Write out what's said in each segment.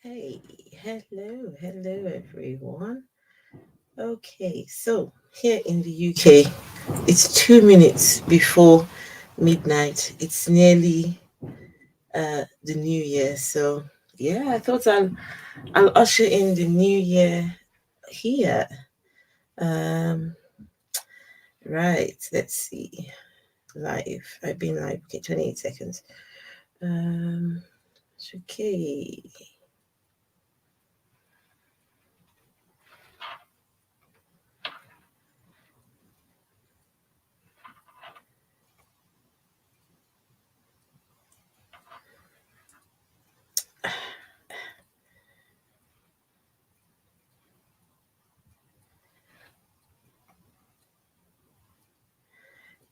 Hey, hello everyone. Okay, so here in the UK, it's 2 minutes before midnight. It's nearly the new year. So yeah, I thought I'll usher in the new year here. Um, right, let's see. Live. I've been live. Okay, 28 seconds. Um, okay.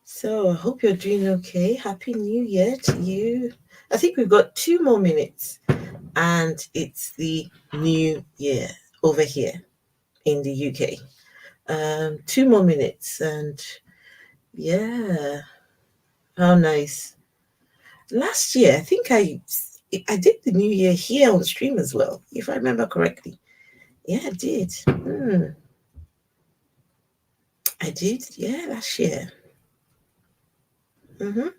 So I hope you're doing okay. Happy New Year to you. I think we've got 2 more minutes and it's the new year over here in the UK. 2 more minutes and yeah, how nice. Last year, I think I did the new year here on stream as well, if I remember correctly. Yeah, I did. I did. Yeah, last year.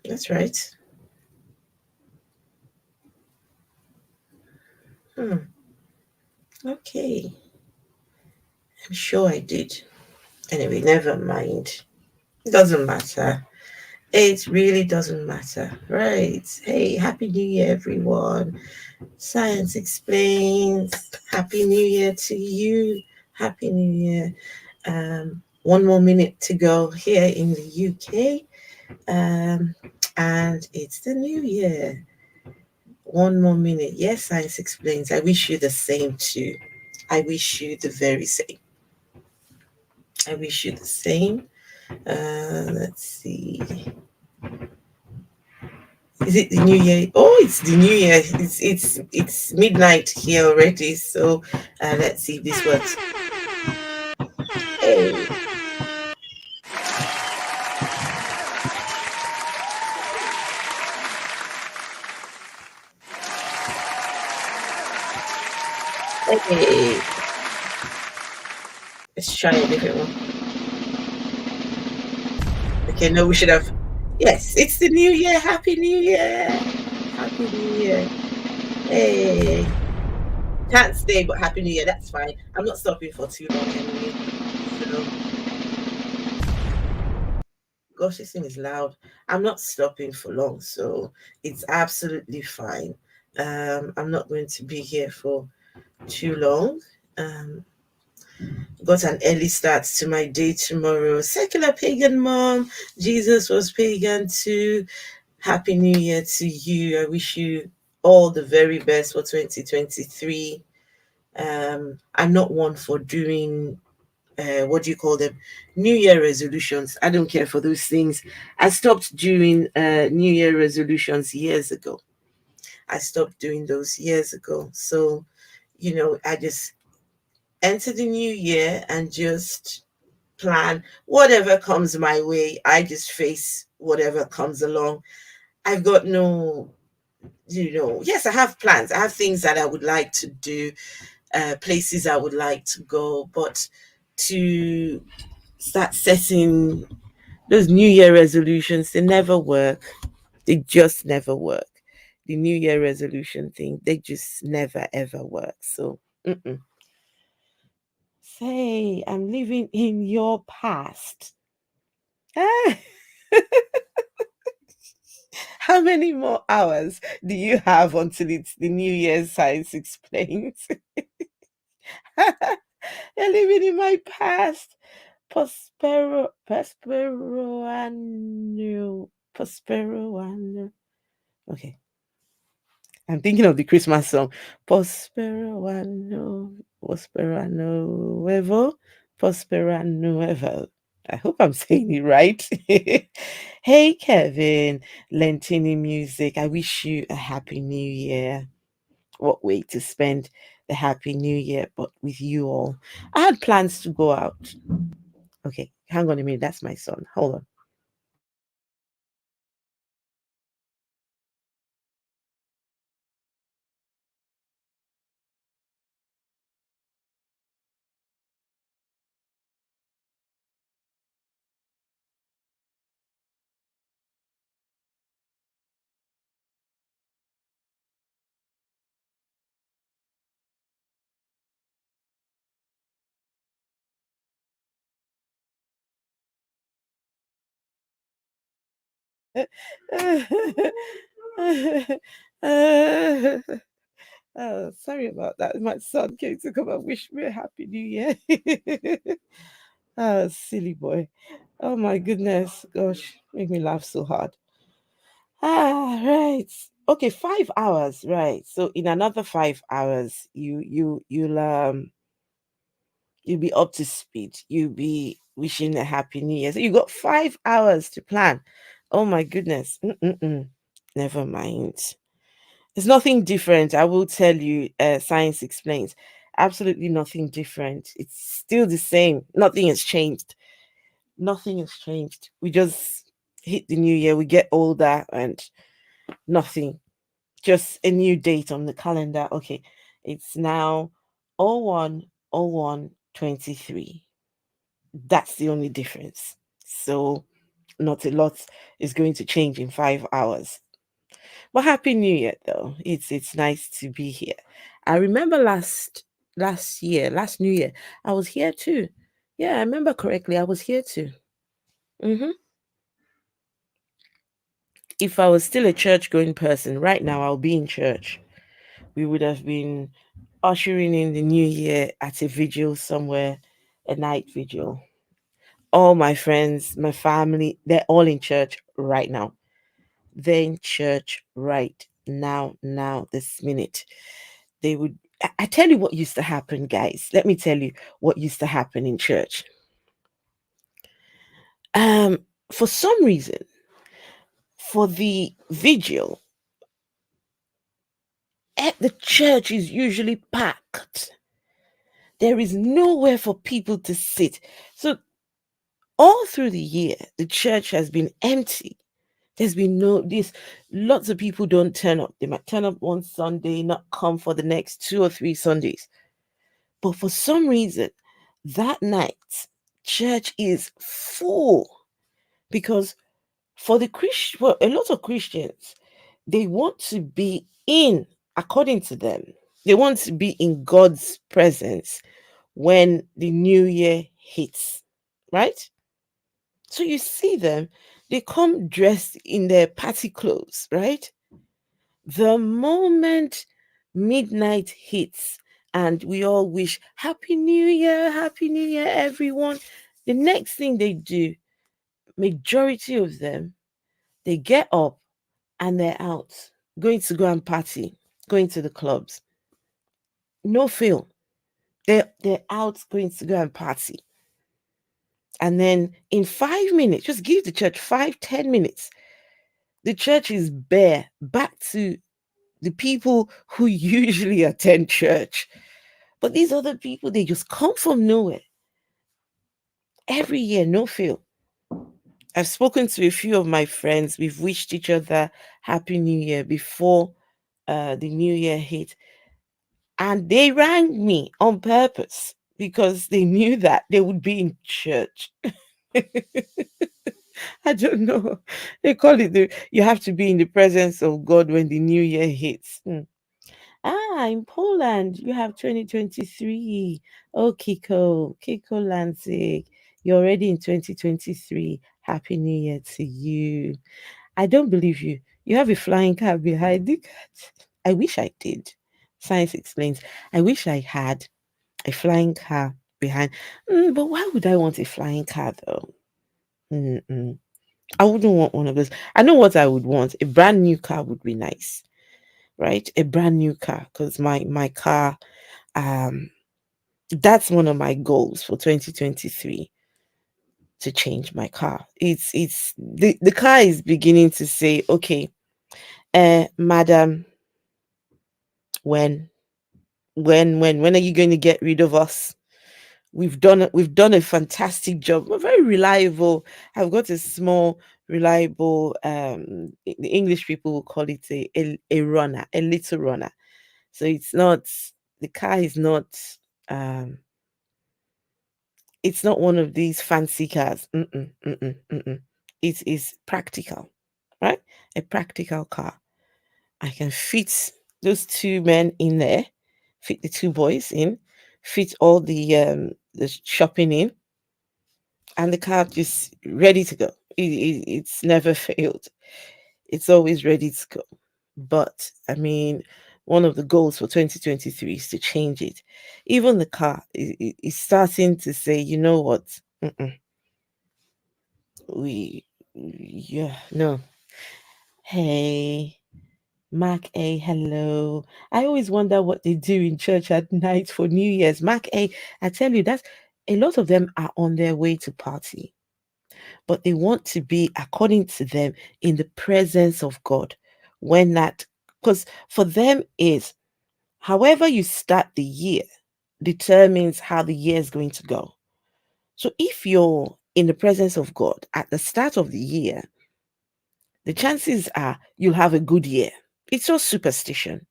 That's right. Hmm. Okay, I'm sure I did. Anyway, never mind. It doesn't matter. It really doesn't matter. Right. Hey, Happy New Year, everyone. Science Explains. Happy New Year to you. Happy New Year. 1 more minute to go here in the UK. Um, and it's the new year. 1 more minute. Yes, Science Explains. I wish you the same too. I wish you the very same. I wish you the same. Let's see. Is it the new year? Oh, it's the new year. It's midnight here already. So let's see if this works. Hey, hey. Let's try a different one. Okay, no, we should have. Yes, it's the new year. Happy New Year. Happy New Year. Hey, can't stay, but Happy New Year. That's fine. I'm not stopping for too long anyway. So, gosh, this thing is loud. I'm not stopping for long, so it's absolutely fine. I'm not going to be here for too long. Um, got an early start to my day tomorrow. Secular pagan mom. Jesus was pagan too. Happy New Year to you. I wish you all the very best for 2023. I'm not one for doing what do you call them? New Year resolutions. I don't care for those things. I stopped doing New Year resolutions years ago. I stopped doing those years ago. So, I just enter the new year and just plan whatever comes my way. I just face whatever comes along. I've got no, yes, I have plans. I have things that I would like to do, places I would like to go, but to start setting those New Year resolutions, they never work. They just never work. The New Year resolution thing, they just never ever work. So, say, I'm living in your past. Ah, how many more hours do you have until it's the New Year's Science Explains? You're living in my past. Prospero, Okay, I'm thinking of the Christmas song. Prospero nuevo, prospero nuevo. I hope I'm saying it right. Hey, Kevin, Lentini Music. I wish you a happy new year. What way to spend the happy new year, but with you all. I had plans to go out. Okay, hang on a minute. That's my son. Hold on. Oh, sorry about that. My son came to come and wish me a happy new year. Oh, silly boy. Oh my goodness. Gosh, make me laugh so hard. Ah, right. Okay, 5 hours, right. So in another 5 hours, you'll be up to speed. You'll be wishing a happy new year. So you got 5 hours to plan. Oh my goodness. Mm-mm-mm. Never mind. It's nothing different. I will tell you, science explains. Absolutely nothing different. It's still the same. Nothing has changed. Nothing has changed. We just hit the new year, we get older, and nothing. Just a new date on the calendar. Okay, it's now 01/01/23. That's the only difference. So, not a lot is going to change in 5 hours. But happy new year though. It's nice to be here. I remember last new year, I was here too. Yeah, I remember correctly. I was here too. Hmm. If I was still a church going person, right now I'll be in church. We would have been ushering in the new year at a vigil somewhere, a night vigil. All my friends, my family, they're all in church right now. They're in church right now, this minute. They would, I tell you what used to happen, guys. Let me tell you what used to happen in church. Um, for some reason, for the vigil, the church is usually packed. There is nowhere for people to sit. So all through the year, the church has been empty. There's been no this. Lots of people don't turn up. They might turn up one Sunday, not come for the next 2 or 3 Sundays. But for some reason, that night, church is full because for the Christian, well, a lot of Christians, they want to be in, according to them, they want to be in God's presence when the new year hits, right? So you see them, they come dressed in their party clothes, right? The moment midnight hits and we all wish Happy New Year, everyone. The next thing they do, majority of them, they get up and they're out, going to go and party, going to the clubs. No film. They're out going to go and party. And then in 5 minutes, just give the church 5, 10 minutes. The church is bare, back to the people who usually attend church. But these other people, they just come from nowhere. Every year, no fail. I've spoken to a few of my friends. We've wished each other Happy New Year before the New Year hit. And they rang me on purpose because they knew that they would be in church. I don't know. They call it you have to be in the presence of God when the New Year hits. Ah, in Poland, you have 2023. Oh, Kiko Lansing, you're already in 2023. Happy New Year to you. I don't believe you. You have a flying car behind it. I wish I did. Science explains. I wish I had a flying car behind. But why would I want a flying car though? Mm-mm. I wouldn't want one of those. I know what I would want. A brand new car would be nice, right? A brand new car, because my car, um, that's one of my goals for 2023, to change my car. It's the car is beginning to say, okay, madam, when when are you going to get rid of us? We've done a fantastic job. We're very reliable. I've got a small reliable, the English people will call it a runner, a little runner. So the car is not, um it's not one of these fancy cars. Mm-mm. It is practical, right? A practical car. I can fit those two men in there, fit the two boys in, fit all the shopping in, and the car just ready to go. It's never failed. It's always ready to go. But I mean, one of the goals for 2023 is to change it. Even the car is starting to say, you know what? Mm-mm, yeah, no. Hey, Mark A, hello. I always wonder what they do in church at night for New Year's. Mark A, I tell you, that's a lot of them are on their way to party, but they want to be, according to them, in the presence of God. When that, because for them is however you start the year determines how the year is going to go. So if you're in the presence of God at the start of the year, the chances are you'll have a good year. It's just superstition.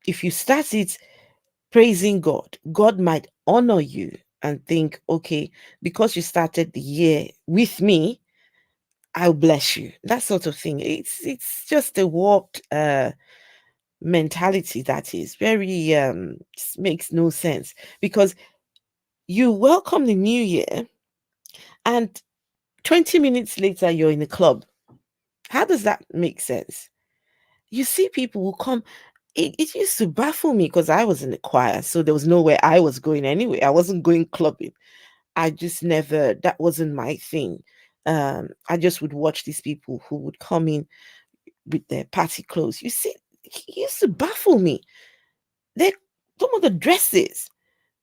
If you start it praising God, God might honor you and think, okay, because you started the year with me, I'll bless you. That sort of thing. It's just a warped mentality that is very makes no sense because you welcome the new year and 20 minutes later you're in a club. How does that make sense? You see people who come. It used to baffle me because I was in the choir, so there was nowhere I was going anyway. I wasn't going clubbing. I just never, that wasn't my thing. I just would watch these people who would come in with their party clothes. You see, it used to baffle me. They, some of the dresses,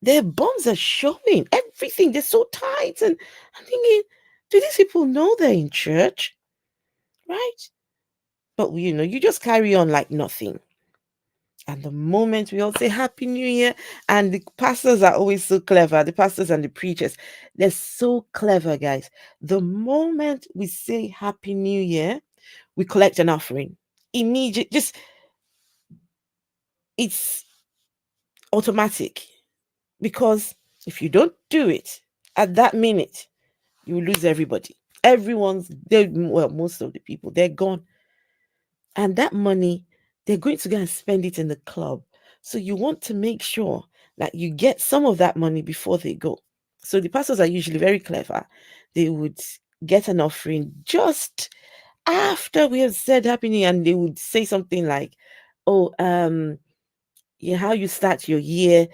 their bums are showing, everything. They're so tight. And I'm thinking, do these people know they're in church? Right? But you just carry on like nothing. And the moment we all say Happy New Year, and the pastors are always so clever, the pastors and the preachers, they're so clever, guys. The moment we say Happy New Year, we collect an offering. Immediate, just it's automatic. Because if you don't do it at that minute, you lose everybody. Everyone's there, well, most of the people, they're gone. And that money, they're going to go and spend it in the club. So you want to make sure that you get some of that money before they go. So the pastors are usually very clever. They would get an offering just after we have said Happy New Year, and they would say something like, oh, yeah, how you start your year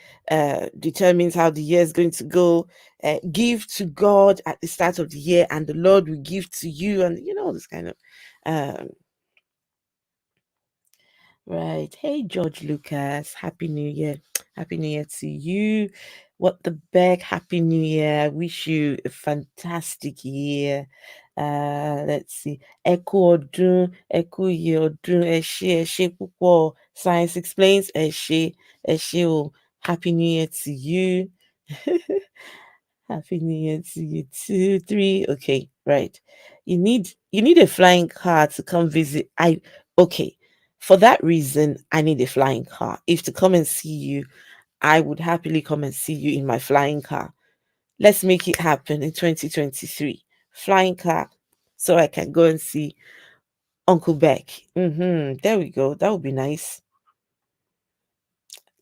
determines how the year is going to go. Give to God at the start of the year, and the Lord will give to you, and this kind of um, right. Hey, George Lucas. Happy New Year. Happy New Year to you. What the beck? Happy New Year. Wish you a fantastic year. Let's see. Echo Odun, Echo Ye Odun, Eshe Pupo. Science explains Eshe. Oh, Happy New Year to you. Happy New Year to you. 2, 3. Okay, right. You need a flying car to come visit. Okay. For that reason, I need a flying car. If to come and see you, I would happily come and see you in my flying car. Let's make it happen in 2023. Flying car, so I can go and see Uncle Beck. There we go. That would be nice.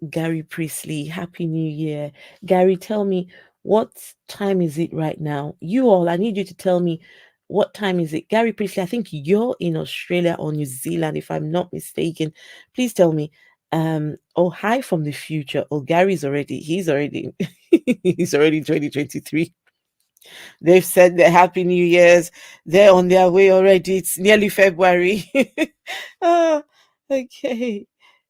Gary Priestley, Happy New Year. Gary, tell me, what time is it right now? You all, I need you to tell me what time is it. Gary Priestley, I think you're in Australia or New Zealand, if I'm not mistaken. Please tell me. Oh, hi from the future. Oh, he's already he's already in 2023. They've said their Happy New Year's. They're on their way already. It's nearly February. Oh, okay.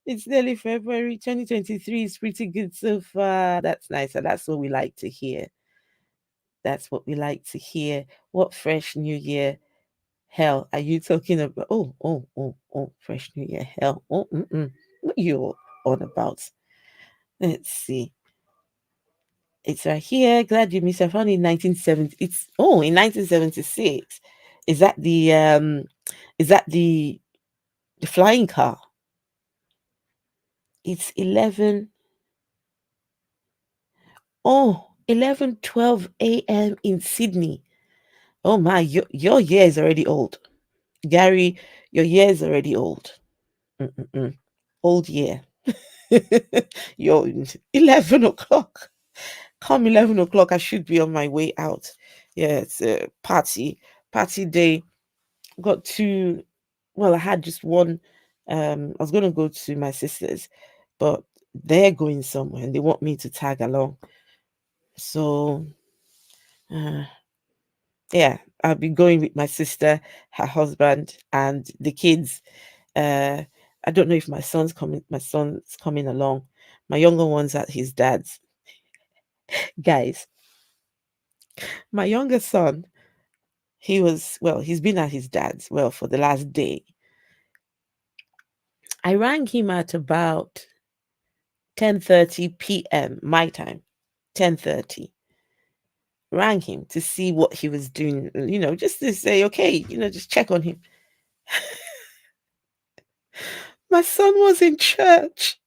It's nearly February. 2023 is pretty good so far. That's nice. And that's what we like to hear. That's what we like to hear. What fresh new year hell are you talking about? Oh, fresh new year hell. What are you on about? Let's see. It's right here. Glad you missed. I found it in 1970. In 1976. Is that the flying car? It's 11:12 a.m. in Sydney. Oh my, your year is already old. Gary, your year is already old. Mm-mm-mm. Old year. You're 11 o'clock. Come 11 o'clock, I should be on my way out. Yeah, it's a party day got to, well, I had just one. I was going to go to my sister's, but they're going somewhere and they want me to tag along. So, uh, yeah, I'll be going with my sister, her husband, and the kids. Uh, I don't know if my son's coming. My son's coming along. My younger one's at his dad's. Guys, my younger son, he's been at his dad's, well, for the last day. I rang him at about 10:30 p.m. my time. 10:30. Rang him to see what he was doing, just to say, okay, just check on him. My son was in church.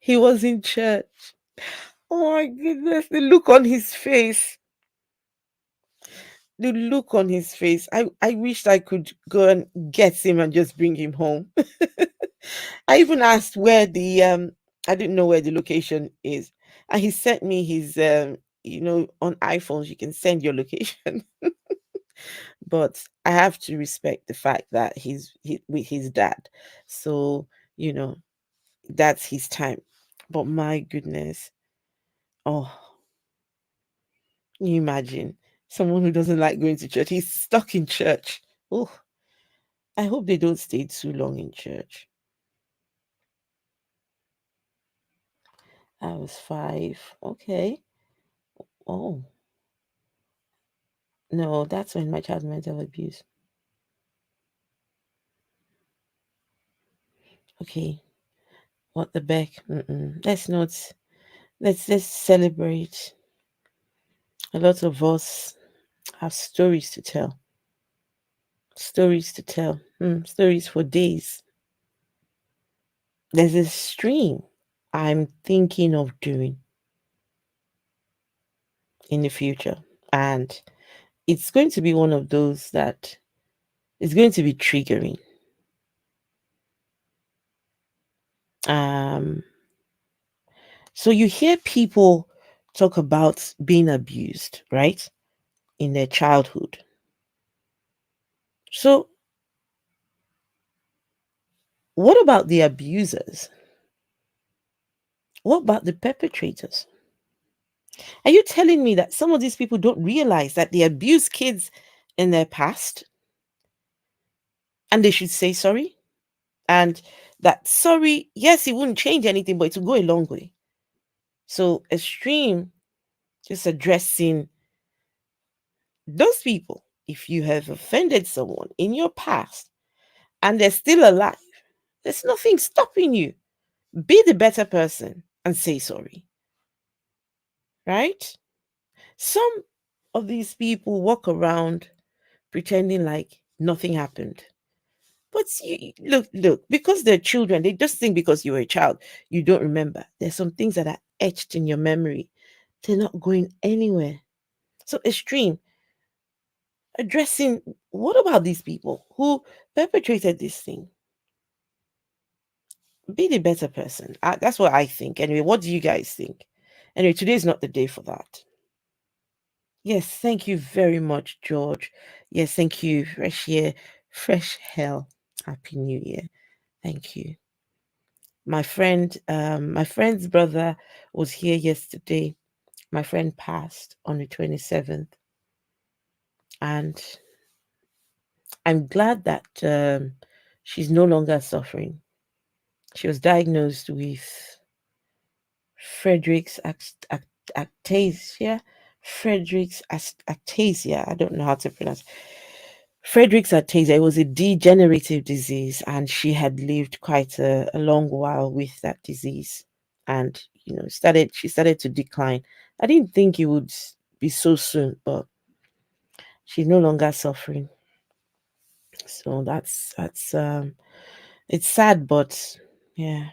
He was in church. Oh my goodness, the look on his face. The look on his face. I wished I could go and get him and just bring him home. I even asked where I didn't know where the location is. And he sent me his on iPhones you can send your location. But I have to respect the fact that he's with his dad. So, you know, that's his time. But my goodness. Oh, can you imagine someone who doesn't like going to church? He's stuck in church. Oh, I hope they don't stay too long in church. I was 5. Okay. Oh, no, that's when my child mental abuse. Okay. What the beck? Let's not. Let's celebrate. A lot of us have stories to tell. Stories to tell. Stories for days. There's a stream I'm thinking of doing in the future. And it's going to be one of those that is going to be triggering. Um, so you hear people talk about being abused, right? In their childhood. So what about the abusers? What about the perpetrators? Are you telling me that some of these people don't realize that they abused kids in their past and they should say sorry? And that sorry, yes, it wouldn't change anything, but it will go a long way. So extreme, just addressing those people. If you have offended someone in your past and they're still alive, there's nothing stopping you. Be the better person and say sorry. Right? Some of these people walk around pretending like nothing happened. But look, because they're children, they just think because you were a child, you don't remember. There's some things that are etched in your memory. They're not going anywhere. So extreme, addressing what about these people who perpetrated this thing? Be the better person. That's what I think. Anyway, what do you guys think? Anyway, today is not the day for that. Yes, thank you very much, George. Yes, thank you. Fresh year, fresh hell. Happy New Year. Thank you. My friend's brother was here yesterday. My friend passed on the 27th. And I'm glad that she's no longer suffering. She was diagnosed with Frederick's ataxia. Frederick's ataxia. I don't know how to pronounce. Frederick's ataxia. It was a degenerative disease, and she had lived quite a long while with that disease, and she started to decline. I didn't think it would be so soon, but she's no longer suffering. So that's it's sad, but yeah.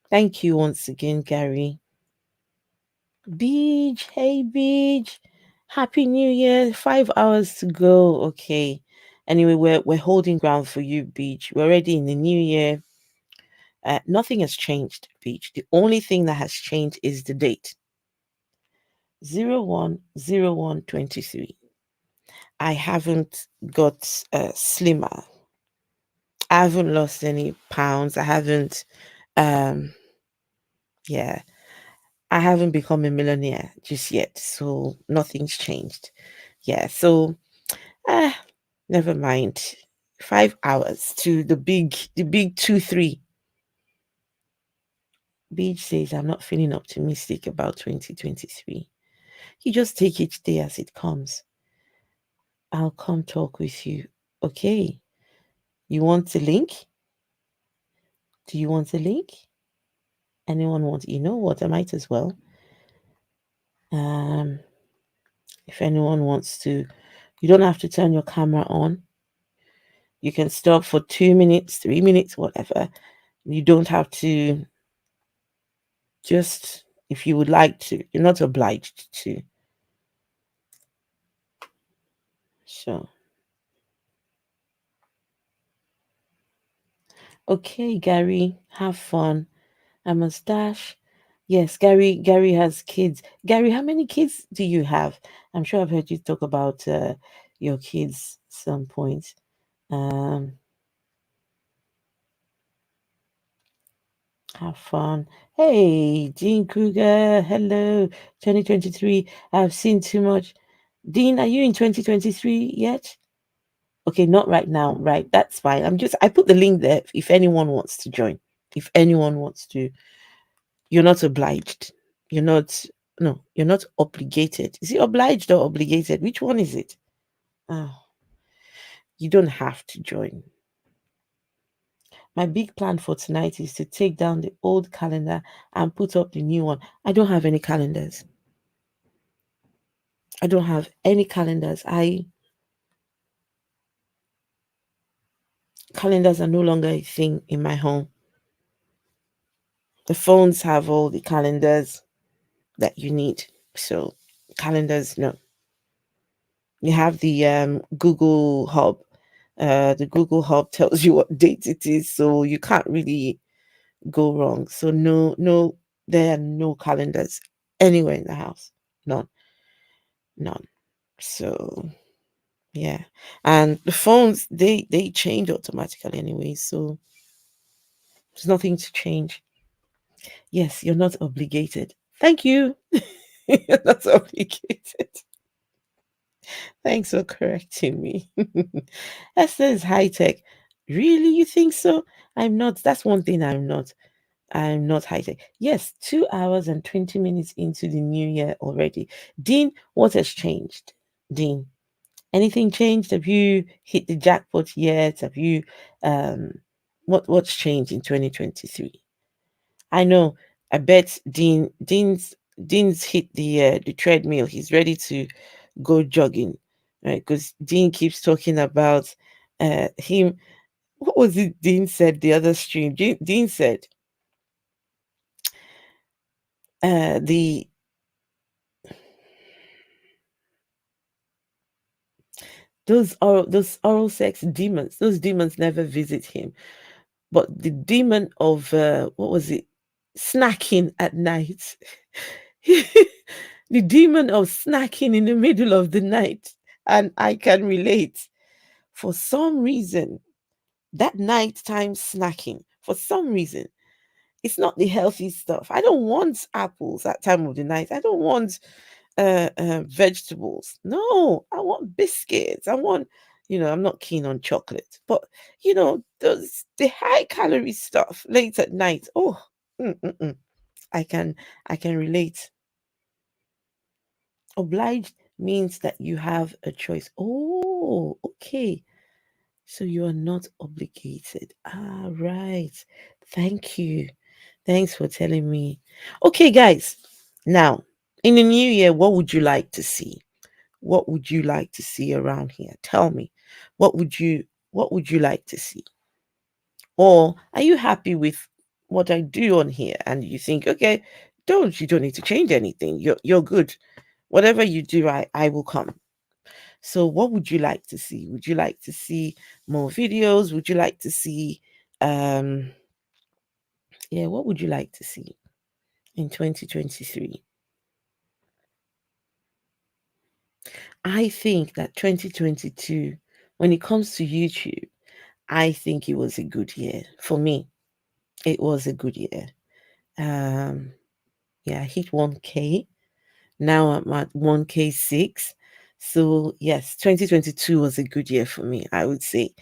Thank you once again, Gary. Beach, hey Beach. Happy New Year. 5 hours to go. Okay. Anyway, we're holding ground for you, Beach. We're already in the new year. Nothing has changed, Beach. The only thing that has changed is the date. 01/01/23. I haven't got slimmer. I haven't lost any pounds. I haven't, um, yeah, I haven't become a millionaire just yet. So nothing's changed. Yeah. So, ah, never mind. 5 hours to the big 2, 3. Beach says, I'm not feeling optimistic about 2023. You just take each day as it comes. I'll come talk with you. Okay. You want the link? Do you want the link? Anyone want? You know what? I might as well. Um, if anyone wants to, you don't have to turn your camera on. You can stop for 2 minutes, 3 minutes, whatever. You don't have to. Just if you would like to, you're not obliged to. So, okay, Gary, have fun. I must dash. Yes, Gary has kids. Gary, how many kids do you have? I'm sure I've heard you talk about your kids some point. Um, have fun. Hey, Dean Kruger, hello. 2023. I've seen too much. Dean, are you in 2023 yet? Okay, not right now. Right, that's fine. I put the link there if anyone wants to join. If anyone wants to, you're not obliged. You're not, no, you're not obligated. Is it obliged or obligated? Which one is it? Oh, you don't have to join. My big plan for tonight is to take down the old calendar and put up the new one. I don't have any calendars. I don't have any calendars. Calendars are no longer a thing in my home. The phones have all the calendars that you need. So calendars, no. You have the Google Hub. The Google Hub tells you what date it is, so you can't really go wrong. So no, no, there are no calendars anywhere in the house. None, none. So yeah, and the phones they change automatically anyway. So there's nothing to change. Yes, you're not obligated. Thank you. You're not obligated. Thanks for correcting me. Esther is high tech. Really? You think so? I'm not. That's one thing I'm not. I'm not high tech. Yes, 2 hours and 20 minutes into the new year already. Dean, what has changed? Dean, anything changed? Have you hit the jackpot yet? Have you what's changed in 2023? I know. I bet Dean's hit the treadmill. He's ready to go jogging, right? Because Dean keeps talking about him. What was it Dean said the other stream? Dean said the those oral sex demons, those demons never visit him. But the demon of what was it? Snacking at night. The demon of snacking in the middle of the night. And I can relate. For some reason, that nighttime snacking, for some reason, it's not the healthy stuff. I don't want apples that time of the night. I don't want vegetables. No, I want biscuits. I want, I'm not keen on chocolate, but those the high calorie stuff late at night. Oh, mm, mm, mm. I can I can relate. Obliged means that you have a choice. Oh, okay. So you are not obligated. Ah, right. Thank you. Thanks for telling me. Okay, guys. Now, in the new year, what would you like to see? What would you like to see around here? Tell me. What would you like to see? Or are you happy with what I do on here and you think, okay, you don't need to change anything. You're good. Whatever you do, I will come. So what would you like to see? Would you like to see more videos? Would you like to see yeah, what would you like to see in 2023? I think that 2022, when it comes to YouTube, I think it was a good year for me. It was a good year. Um, yeah, I hit 1K. Now I'm at 1K6. So yes, 2022 was a good year for me, I would say,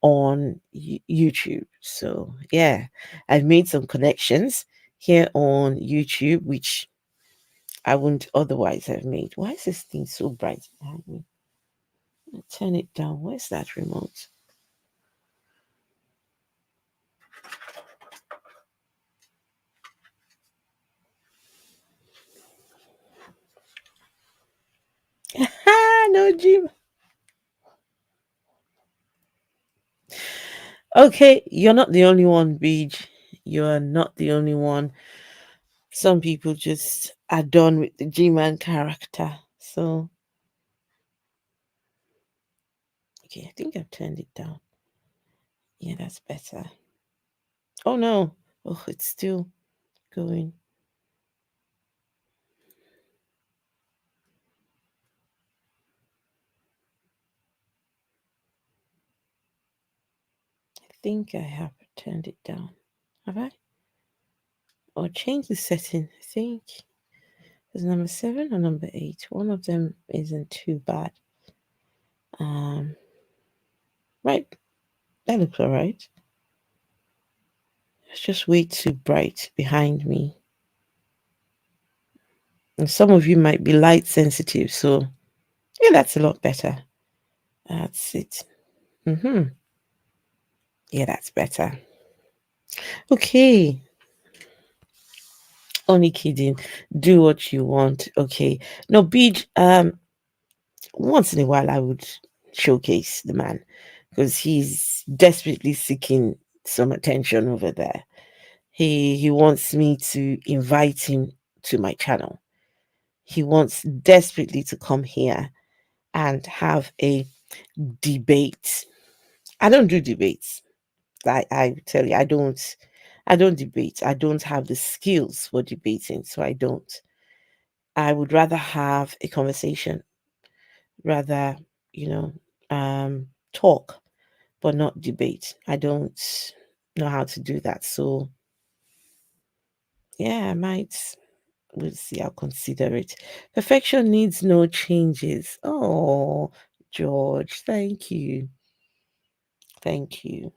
on YouTube. So yeah, I've made some connections here on YouTube, which I wouldn't otherwise have made. Why is this thing so bright behind me? Turn it down. Where's that remote? No, Jim. Okay, you're not the only one, Beach. You're not the only one. Some people just are done with the G-Man character. So, okay, I think I've turned it down. Yeah, that's better. Oh no. Oh, it's still going. I think I have turned it down. Have I? Or change the setting. I think it's number 7 or number 8. One of them isn't too bad. Um, right. That looks alright. It's just way too bright behind me. And some of you might be light sensitive, so yeah, that's a lot better. That's it. Yeah, that's better. Okay. Only kidding. Do what you want. Okay. No, Beach, once in a while I would showcase the man because he's desperately seeking some attention over there. He wants me to invite him to my channel. He wants desperately to come here and have a debate. I don't do debates. I tell you, I don't debate. I don't have the skills for debating, so I don't. I would rather have a conversation, rather, you know, talk, but not debate. I don't know how to do that. So yeah, I might. We'll see. I'll consider it. Perfection needs no changes. Oh, George, thank you. Thank you.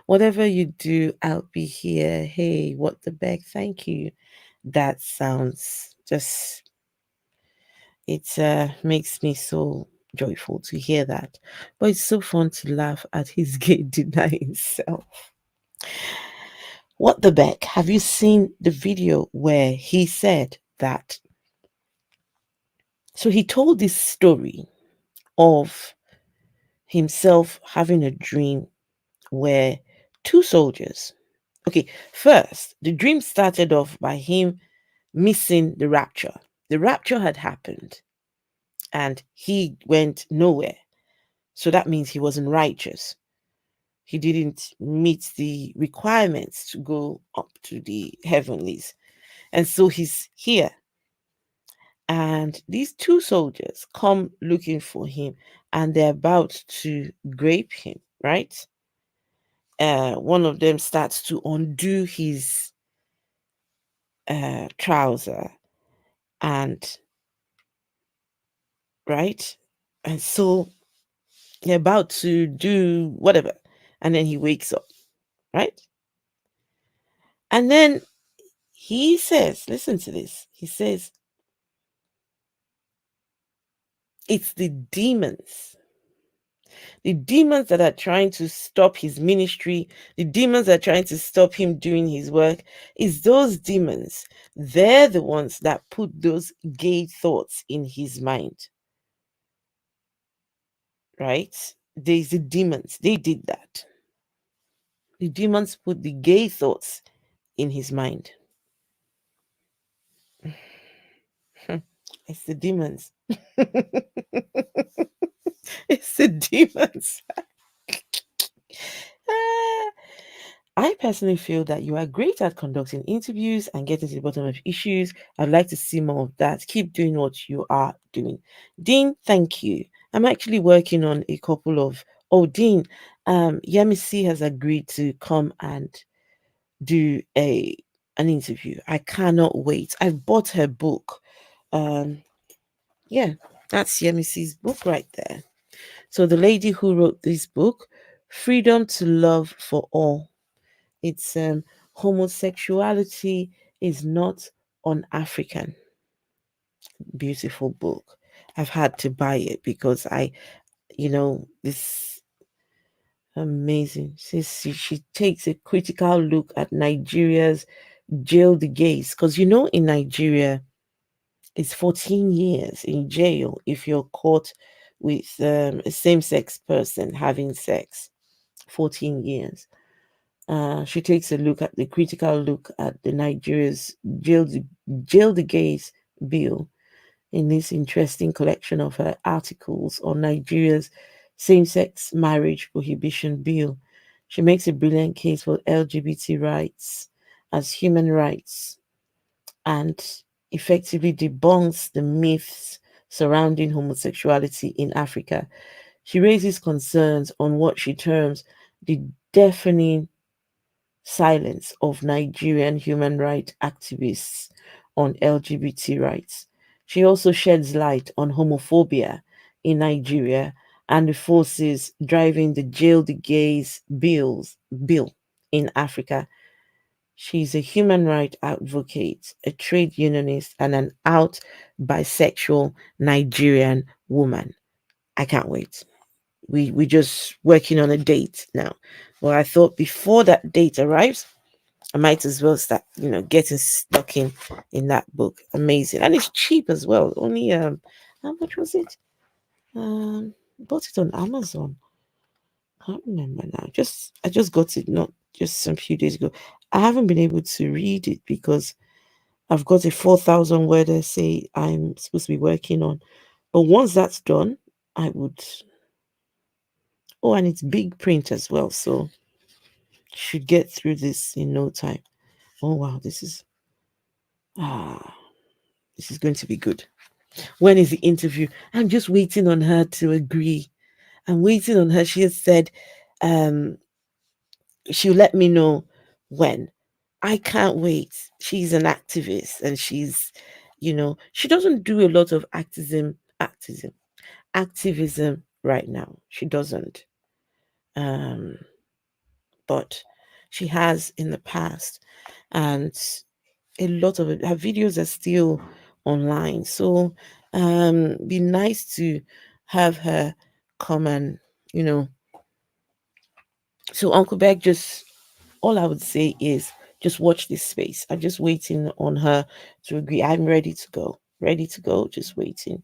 Whatever you do, I'll be here. Hey, what the beck? Thank you. That sounds just, it makes me so joyful to hear that. But it's so fun to laugh at his gay denying self. What the beck? Have you seen the video where he said that? So he told this story of himself having a dream where two soldiers. Okay, first, the dream started off by him missing the rapture. The rapture had happened and he went nowhere. So that means he wasn't righteous. He didn't meet the requirements to go up to the heavenlies. And so he's here. And these two soldiers come looking for him and they're about to grape him, right? One of them starts to undo his trouser and right, and so they're about to do whatever, and then he wakes up, right, and then he says, listen to this, he says it's the demons that are trying to stop his ministry, the demons that are trying to stop him doing his work, is those demons. They're the ones that put those gay thoughts in his mind, right? There's the demons, they did that. The demons put the gay thoughts in his mind. It's the demons. It's the demons. Ah, I personally feel that you are great at conducting interviews and getting to the bottom of issues. I'd like to see more of that. Keep doing what you are doing. Dean, thank you. I'm actually working on a couple of Dean, Yemisi has agreed to come and do an interview. I cannot wait. I've bought her book. Um yeah, that's Yemisi's book right there. So the lady who wrote this book, Freedom to Love for All. It's Homosexuality is Not Un-African. Beautiful book. I've had to buy it because this amazing. She takes a critical look at Nigeria's jail the gays. Because in Nigeria, it's 14 years in jail if you're caught with a same-sex person having sex. 14 years. She takes a look at the critical look at the Nigeria's jail the gays bill in this interesting collection of her articles on Nigeria's same-sex marriage prohibition bill. She makes a brilliant case for LGBT rights as human rights and effectively debunks the myths surrounding homosexuality in Africa. She raises concerns on what she terms the deafening silence of Nigerian human rights activists on LGBT rights. She also sheds light on homophobia in Nigeria and the forces driving the Jail the Gays bill in Africa. She's a human rights advocate, a trade unionist, and an out bisexual Nigerian woman. I can't wait. We're just working on a date now. Well, I thought before that date arrives, I might as well start, getting stuck in that book. Amazing. And it's cheap as well. Only how much was it? Bought it on Amazon. Can't remember now. I just got it not just some few days ago. I haven't been able to read it because I've got a 4,000 word essay I'm supposed to be working on. But once that's done, I would. Oh, and it's big print as well, so should get through this in no time. Oh wow, this is going to be good. When is the interview? I'm just waiting on her to agree. I'm waiting on her. She has said she'll let me know when. I can't wait. She's an activist and she doesn't do a lot of activism right now. She doesn't. Um, but she has in the past. And a lot of her videos are still online. So be nice to have her come and you know so Uncle Beck, just all I would say is just watch this space. I'm just waiting on her to agree. I'm ready to go. Ready to go, just waiting.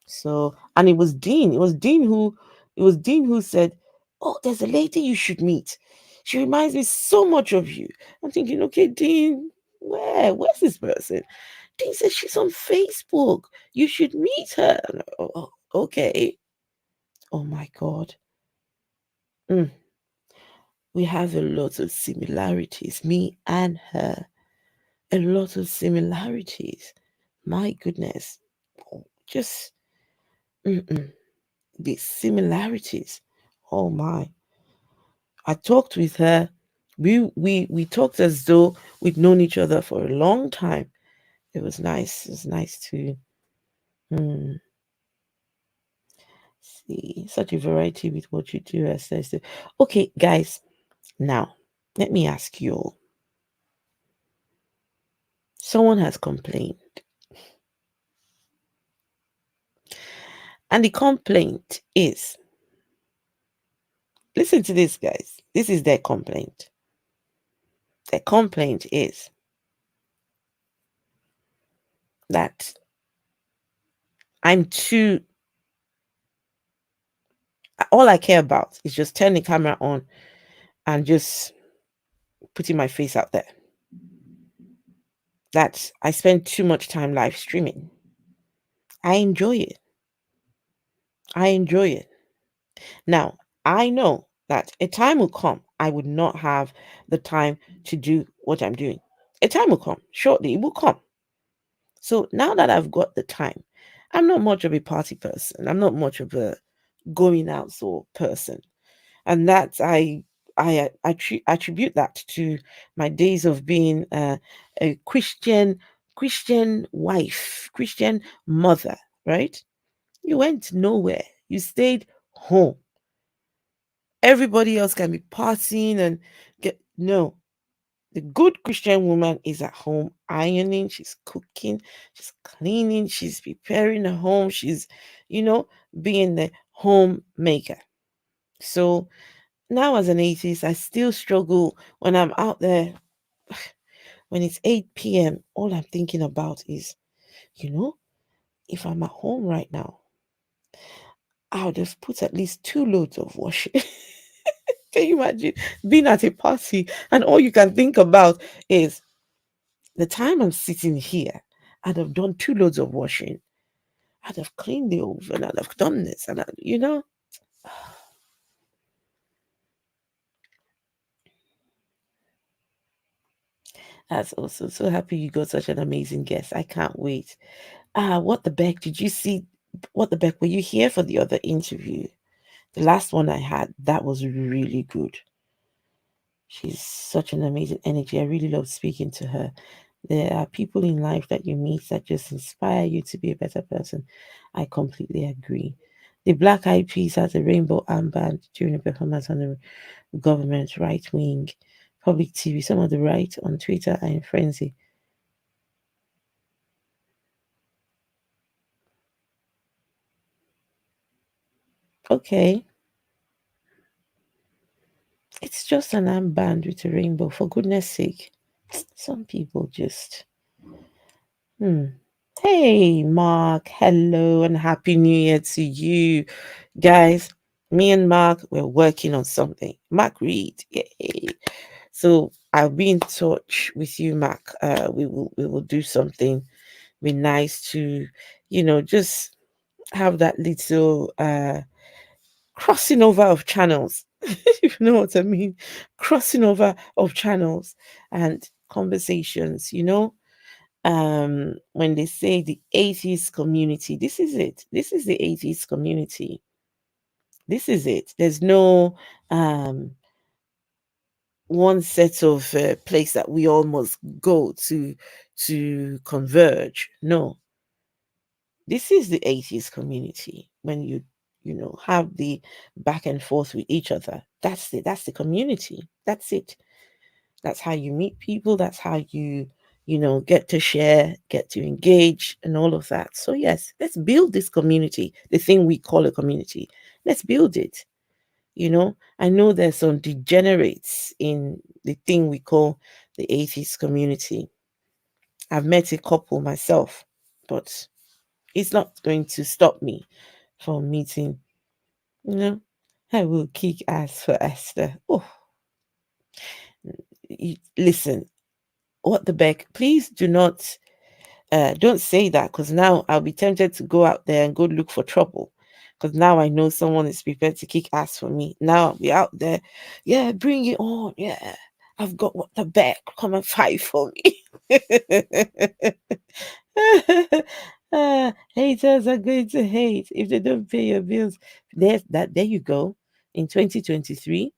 So, and it was Dean who said, "Oh, there's a lady you should meet. She reminds me so much of you." I'm thinking, okay, Dean, where's this person? Dean says she's on Facebook. You should meet her. I'm like, oh, okay. Oh my God. Mm. We have a lot of similarities, me and her. A lot of similarities. My goodness. Just mm-mm. The similarities. Oh my. I talked with her. We talked as though we'd known each other for a long time. It was nice. It was nice to see such a variety with what you do. As I said. Okay, guys. Now, let me ask you all. Someone has complained. And the complaint is, listen to this, guys. This is their complaint. Their complaint is that I'm too, all I care about is just turning the camera on and just putting my face out there. That I spend too much time live streaming. I enjoy it. I enjoy it. Now, I know that a time will come I would not have the time to do what I'm doing. A time will come, shortly, it will come. So now that I've got the time, I'm not much of a party person. I'm not much of a going out sort of person. And that I attribute that to my days of being a Christian wife, Christian mother, right? You went nowhere. You stayed home. Everybody else can be partying and get no. The good Christian woman is at home ironing, she's cooking, she's cleaning, she's preparing the home, she's, you know, being the homemaker. So now as an atheist, I still struggle when I'm out there. When it's 8 p.m., all I'm thinking about is, you know, if I'm at home right now, I would have put at least 2 loads of washing. Can you imagine being at a party and all you can think about is the time I'm sitting here, I'd have done 2 loads of washing. I'd have cleaned the oven, I'd have done this, and that's also so happy you got such an amazing guest. I can't wait. What the Beck? Did you see What the Beck? Were you here for the other interview? The last one I had, that was really good. She's such an amazing energy. I really love speaking to her. There are people in life that you meet that just inspire you to be a better person. I completely agree. The Black Eyed Peas has a rainbow armband during a performance on the government right wing public TV. Some of the right on Twitter are in frenzy. Okay, it's just an armband with a rainbow. For goodness sake, some people just. Hmm. Hey, Mark. Hello and happy new year to you. Guys, me and Mark, we're working on something. Mark Reed. Yay. So I'll be in touch with you, Mark. We will do something. Be nice to, just have that little crossing over of channels. If you know what I mean. Crossing over of channels and conversations, when they say the atheist community, this is it. This is the atheist community. This is it. There's no one set of place that we all must go to converge. No, this is the atheist community. When you have the back and forth with each other, that's the community. That's it. That's how you meet people. That's how you get to share, get to engage, and all of that. So, yes, let's build this community, the thing we call a community. Let's build it. I know there's some degenerates in the thing we call the atheist community. I've met a couple myself, but it's not going to stop me from meeting, you know. I will kick ass for Esther. Oh, listen, what the Beck? Please don't say that, because now I'll be tempted to go out there and go look for trouble. Because now I know someone is prepared to kick ass for me. Now I'll be out there. Yeah, bring it on. Yeah. I've got what the Beck. Come and fight for me. Haters are going to hate if they don't pay your bills. There you go. In 2023,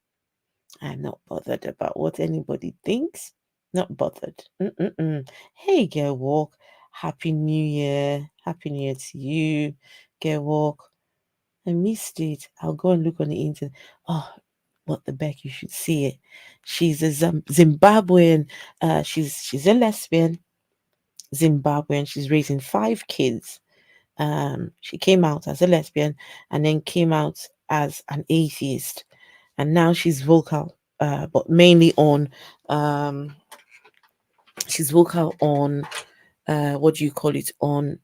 I'm not bothered about what anybody thinks. Not bothered. Mm-mm-mm. Hey, Girl Walk. Happy New Year. Happy New Year to you, Girl Walk. I missed it. I'll go and look on the internet. Oh, what the Beck? You should see it. She's a Zimbabwean. She's a lesbian Zimbabwean. She's raising 5 kids. She came out as a lesbian and then came out as an atheist, and now she's vocal, but mainly on um, she's vocal on what do you call it, on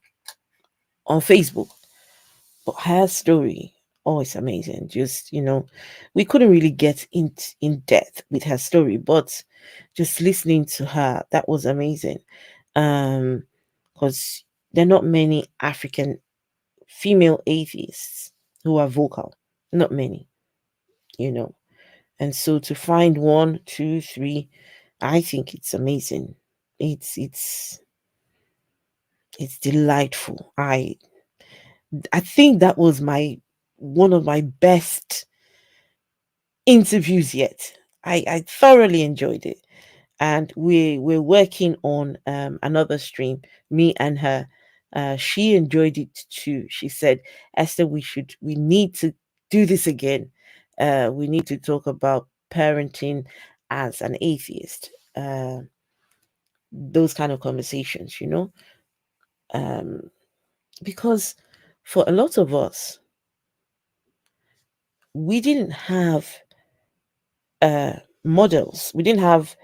Facebook. But her story, oh, it's amazing. Just we couldn't really get in depth with her story, but just listening to her, that was amazing. Because there are not many African female atheists who are vocal. Not many, you know. And so to find one, two, three, I think it's amazing. It's it's delightful. I think that was my one of my best interviews yet. I thoroughly enjoyed it. And we're working on another stream, me and her. She enjoyed it too. She said, Esther, we need to do this again. We need to talk about parenting as an atheist. Those kind of conversations, um, because for a lot of us, we didn't have uh, models. We didn't have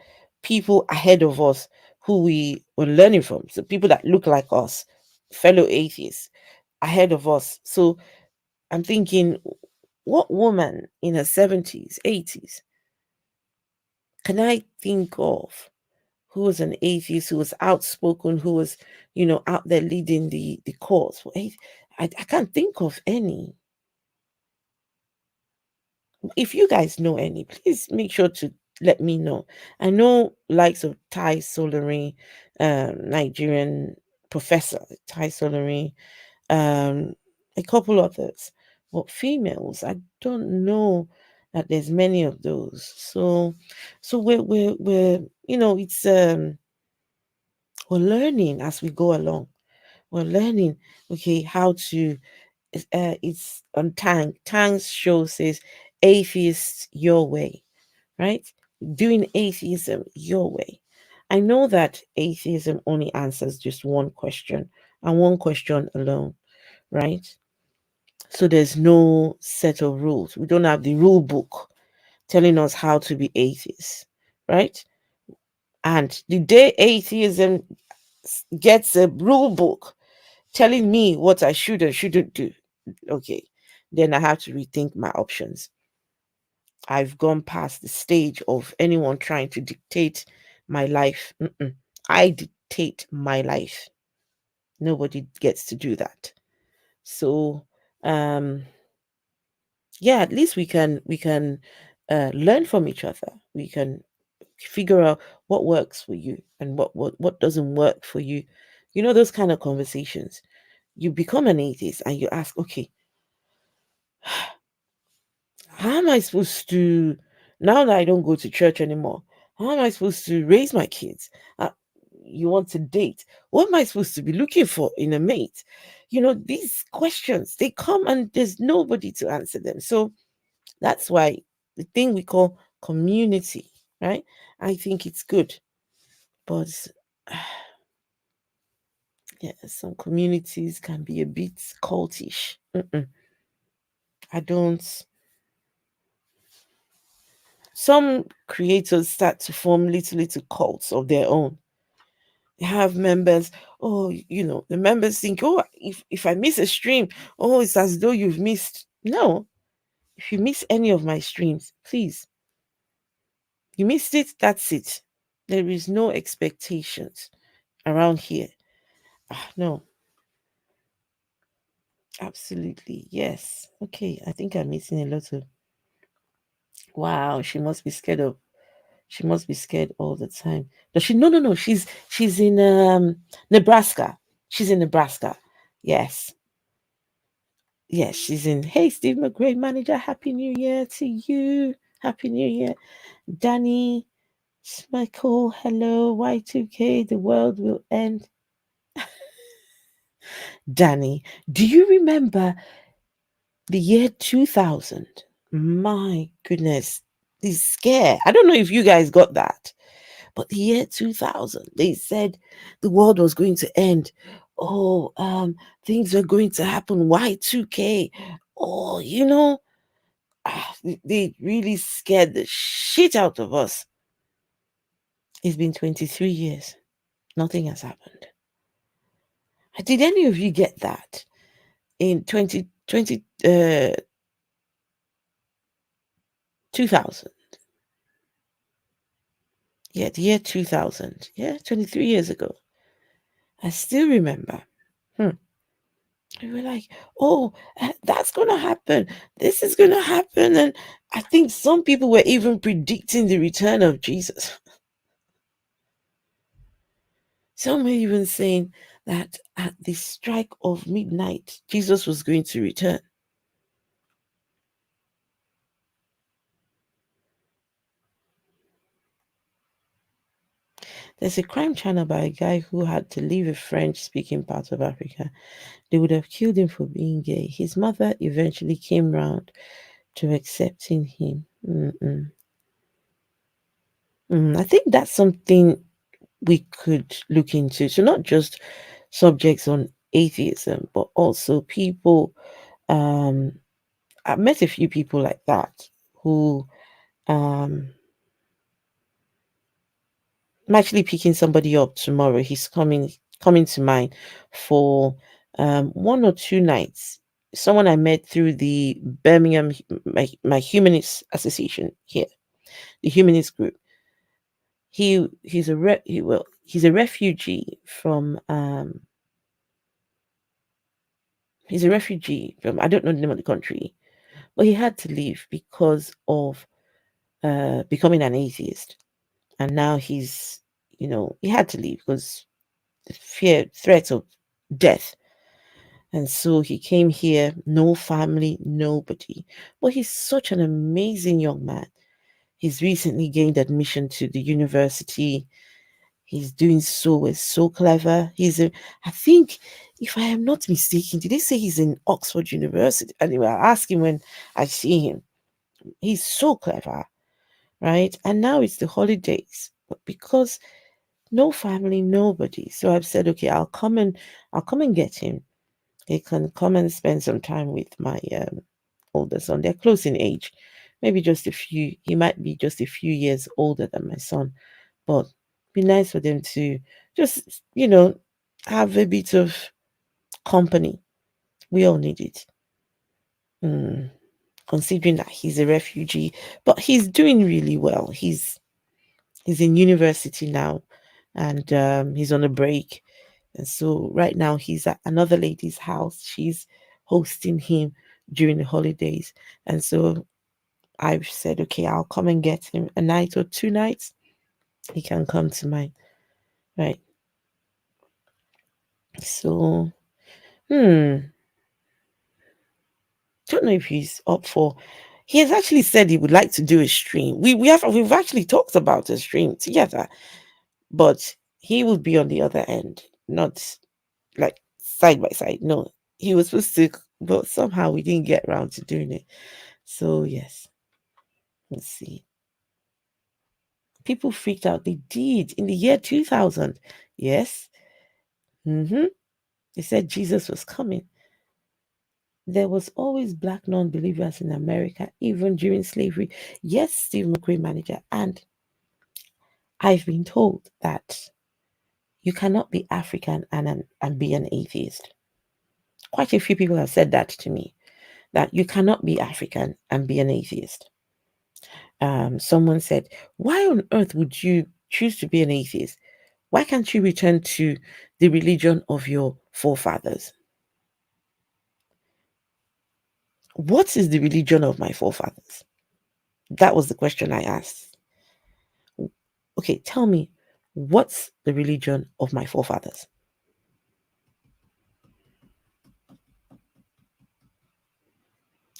people ahead of us who we were learning from. So people that look like us, fellow atheists ahead of us. So I'm thinking, what woman in her 70s, 80s can I think of who was an atheist, who was outspoken, who was, out there leading the cause? I can't think of any. If you guys know any, please make sure to let me know. I know likes of Ty Solari, Nigerian professor Ty Solari, a couple others, but females, I don't know that there's many of those. So we're it's we're learning as we go along. We're learning, okay, how to it's on Tang's show says atheist your way, right? Doing atheism your way. I know that atheism only answers just one question and one question alone, right? So there's no set of rules. We don't have the rule book telling us how to be atheists, right? And the day atheism gets a rule book telling me what I should and shouldn't do, okay, then I have to rethink my options. I've gone past the stage of anyone trying to dictate my life. I dictate my life. Nobody gets to do that. So, yeah, at least we can learn from each other. We can figure out what works for you and what doesn't work for you. Those kind of conversations. You become an atheist and you ask, okay, how am I supposed to, now that I don't go to church anymore, how am I supposed to raise my kids? You want to date? What am I supposed to be looking for in a mate? These questions, they come and there's nobody to answer them. So that's why the thing we call community, right? I think it's good. But yeah, some communities can be a bit cultish. I don't. Some creators start to form little cults of their own. They have members. Oh, the members think, oh, if I miss a stream, oh, it's as though you've missed. No, if you miss any of my streams, please, you missed it. That's it. There is no expectations around here. No, absolutely yes. Okay, I think I'm missing a lot of. Wow, she must be scared of. She must be scared all the time. Does she? No, no, no. She's in Nebraska. She's in Nebraska. Yes. Yes, she's in. Hey, Steve McGray, manager. Happy New Year to you. Happy New Year. Danny Michael, hello. Y2K, the world will end. Danny, do you remember the year 2000? My goodness. This scare. I don't know if you guys got that. But the year 2000, they said the world was going to end. Oh, things are going to happen. Y2K. Oh, they really scared the shit out of us. It's been 23 years. Nothing has happened. Did any of you get that? In 2020, 2000. Yeah, the year 2000. Yeah, 23 years ago. I still remember. We were like, oh, that's going to happen. This is going to happen. And I think some people were even predicting the return of Jesus. Some were even saying that at the strike of midnight, Jesus was going to return. There's a crime channel by a guy who had to leave a French speaking part of Africa. They would have killed him for being gay. His mother eventually came round to accepting him. I think that's something we could look into. So, not just subjects on atheism, but also people. Um, I've met a few people like that who um, I'm actually picking somebody up tomorrow. He's coming to mind for 1 or 2 nights. Someone I met through the Birmingham my Humanist Association here, the Humanist group. He's a refugee from he's a refugee from I don't know the name of the country, but he had to leave because of becoming an atheist, and now he had to leave because threat of death. And so he came here, no family, nobody. But he's such an amazing young man. He's recently gained admission to the university. He's doing so well, so clever. I think, if I am not mistaken, did they say he's in Oxford University? Anyway, I'll ask him when I see him. He's so clever, right? And now it's the holidays. But because no family, nobody. So I've said, okay, I'll come and get him. He can come and spend some time with my older son. They're close in age, maybe just a few. He might be just a few years older than my son, but be nice for them to just have a bit of company. We all need it. Considering that he's a refugee, but he's doing really well. He's in university now, and he's on a break. And so right now he's at another lady's house. She's hosting him during the holidays. And so I've said, okay, I'll come and get him a night or 2 nights. He can come to mine. Right. So, don't know if he's up for. He has actually said he would like to do a stream. We've actually talked about a stream together, but he would be on the other end, not like side by side. No, he was supposed to, but somehow we didn't get around to doing it. So yes, let's see. People freaked out. They did in the year 2000. Yes. They said Jesus was coming. There was always black non-believers in America, even during slavery. Yes, Steve McQueen manager. And I've been told that you cannot be African and be an atheist. Quite a few people have said that to me, that you cannot be African and be an atheist. Someone said, why on earth would you choose to be an atheist? Why can't you return to the religion of your forefathers? What is the religion of my forefathers? That was the question I asked. Okay, tell me, what's the religion of my forefathers?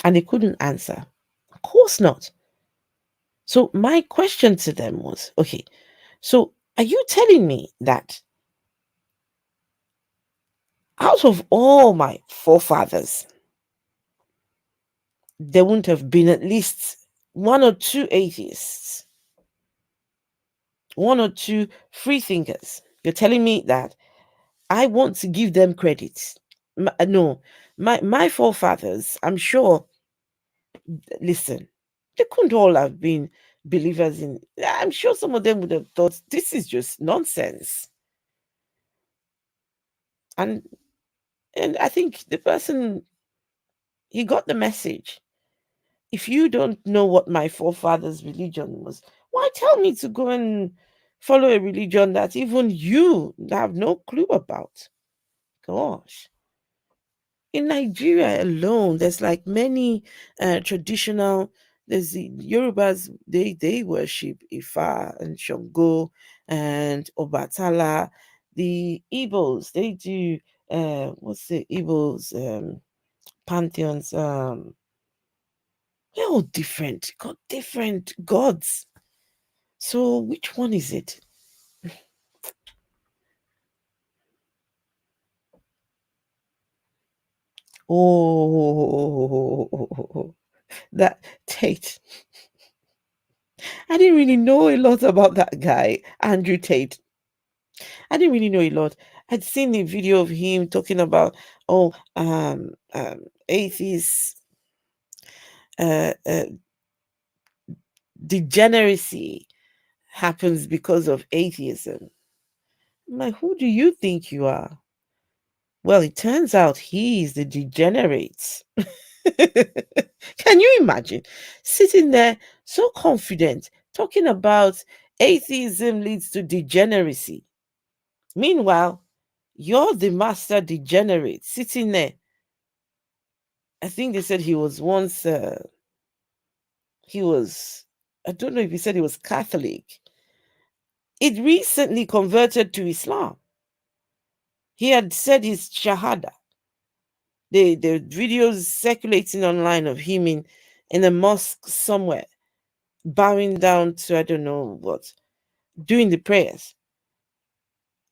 And they couldn't answer. Of course not. So my question to them was, okay, so are you telling me that out of all my forefathers, there wouldn't have been at least 1 or 2 atheists, 1 or 2 free thinkers? You're telling me that I want to give them credit? No, my forefathers, I'm sure. Listen, they couldn't all have been believers in. I'm sure some of them would have thought this is just nonsense. And I think the person, he got the message. If you don't know what my forefathers' religion was, why tell me to go and follow a religion that even you have no clue about? Gosh. In Nigeria alone, there's like many traditional. There's the Yorubas. They worship Ifa and Shango and Obatala. The Igbos, they do. What's the Igbos pantheons? They're all different. Got different gods. So which one is it? Oh, that Tate. I didn't really know a lot about that guy, Andrew Tate. I didn't really know a lot. I'd seen a video of him talking about, oh, atheists, uh, uh, degeneracy happens because of atheism. I'm like, who do you think you are? Well, it turns out he is the degenerate. Can you imagine sitting there so confident talking about atheism leads to degeneracy? Meanwhile, you're the master degenerate sitting there. I think they said he was once, he was, I don't know if he said he was Catholic. It recently converted to Islam. He had said his Shahada. The videos circulating online of him in a mosque somewhere, bowing down to I don't know what, doing the prayers.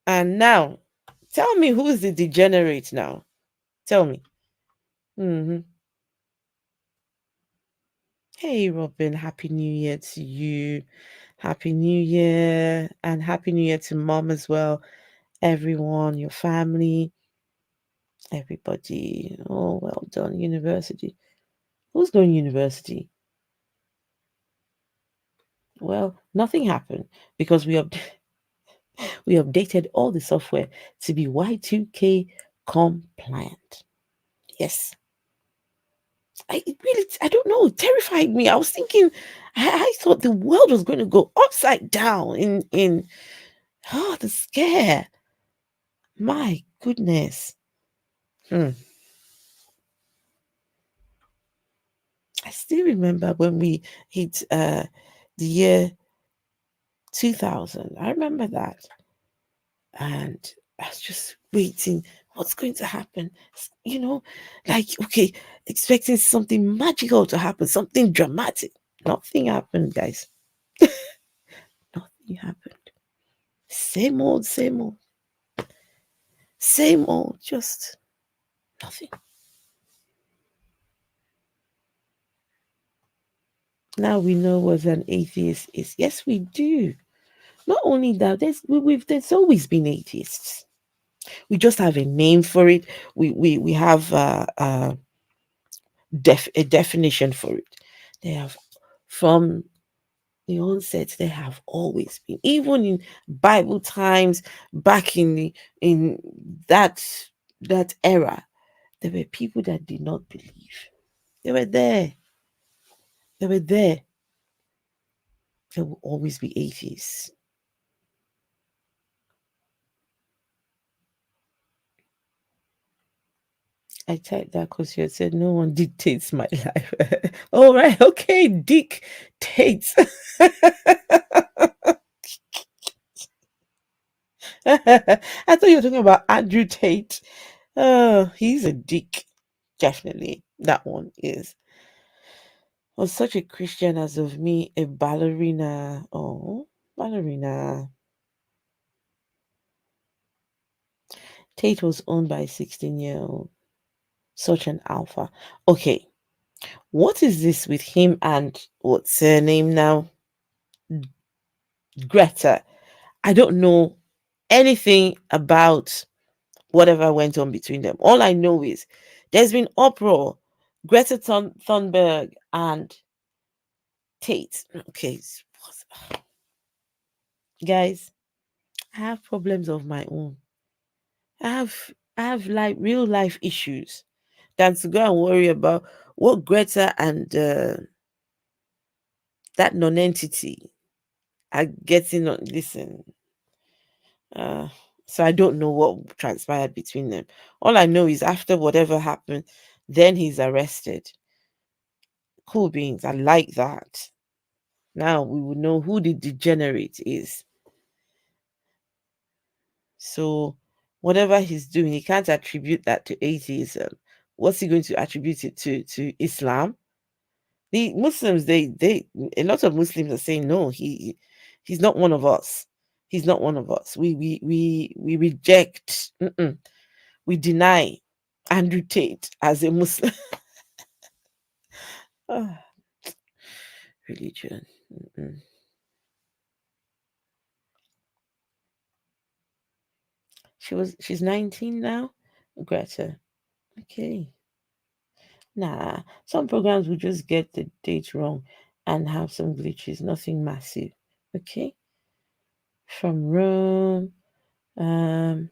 And now, tell me who's the degenerate now? Tell me. Hmm. Hey, Robin, Happy New Year to you. Happy New Year. And Happy New Year to mom as well. Everyone, your family, everybody. Oh, well done. University. Who's going university? Well, nothing happened because we updated all the software to be Y2K compliant. Yes. I don't know, it terrified me. I was thinking, I thought the world was going to go upside down in the scare. My goodness. Hmm. I still remember when we hit the year 2000. I remember that. And I was just waiting. What's going to happen? Like, okay, expecting something magical to happen, something dramatic. Nothing happened, guys. Nothing happened. Same old, same old, same old, just nothing. Now we know what an atheist is. Yes, we do. Not only that, there's always been atheists. We just have a name for it. We have a definition for it. They have from the onset. They have always been, even in Bible times, back in that that era. There were people that did not believe. They were there. They were there. There will always be atheists. I typed that because you had said no one dictates my life. All right, okay, dictates. I thought you were talking about Andrew Tate. Oh, he's a dick. Definitely. That one is. Was such a Christian as of me, a ballerina. Oh, ballerina. Tate was owned by a 16-year-old. Such an alpha. Okay, what is this with him and what's her name now? Greta. I don't know anything about whatever went on between them. All I know is there's been uproar. Greta Thunberg and Tate. Okay, guys, I have problems of my own. I have like real life issues than to go and worry about what Greta and that non-entity are getting on. Listen, uh, So I don't know what transpired between them. All I know is after whatever happened, then he's arrested. Cool beans. I like that. Now we will know who the degenerate is. So whatever he's doing, he can't attribute that to atheism. What's he going to attribute it to? To Islam? The Muslims, they a lot of Muslims are saying no, he's not one of us. He's not one of us. We reject, we deny Andrew Tate as a Muslim. Ah, religion. She's 19 now, Greta. Okay. Nah, some programs will just get the date wrong and have some glitches, nothing massive. Okay. From Rome. Um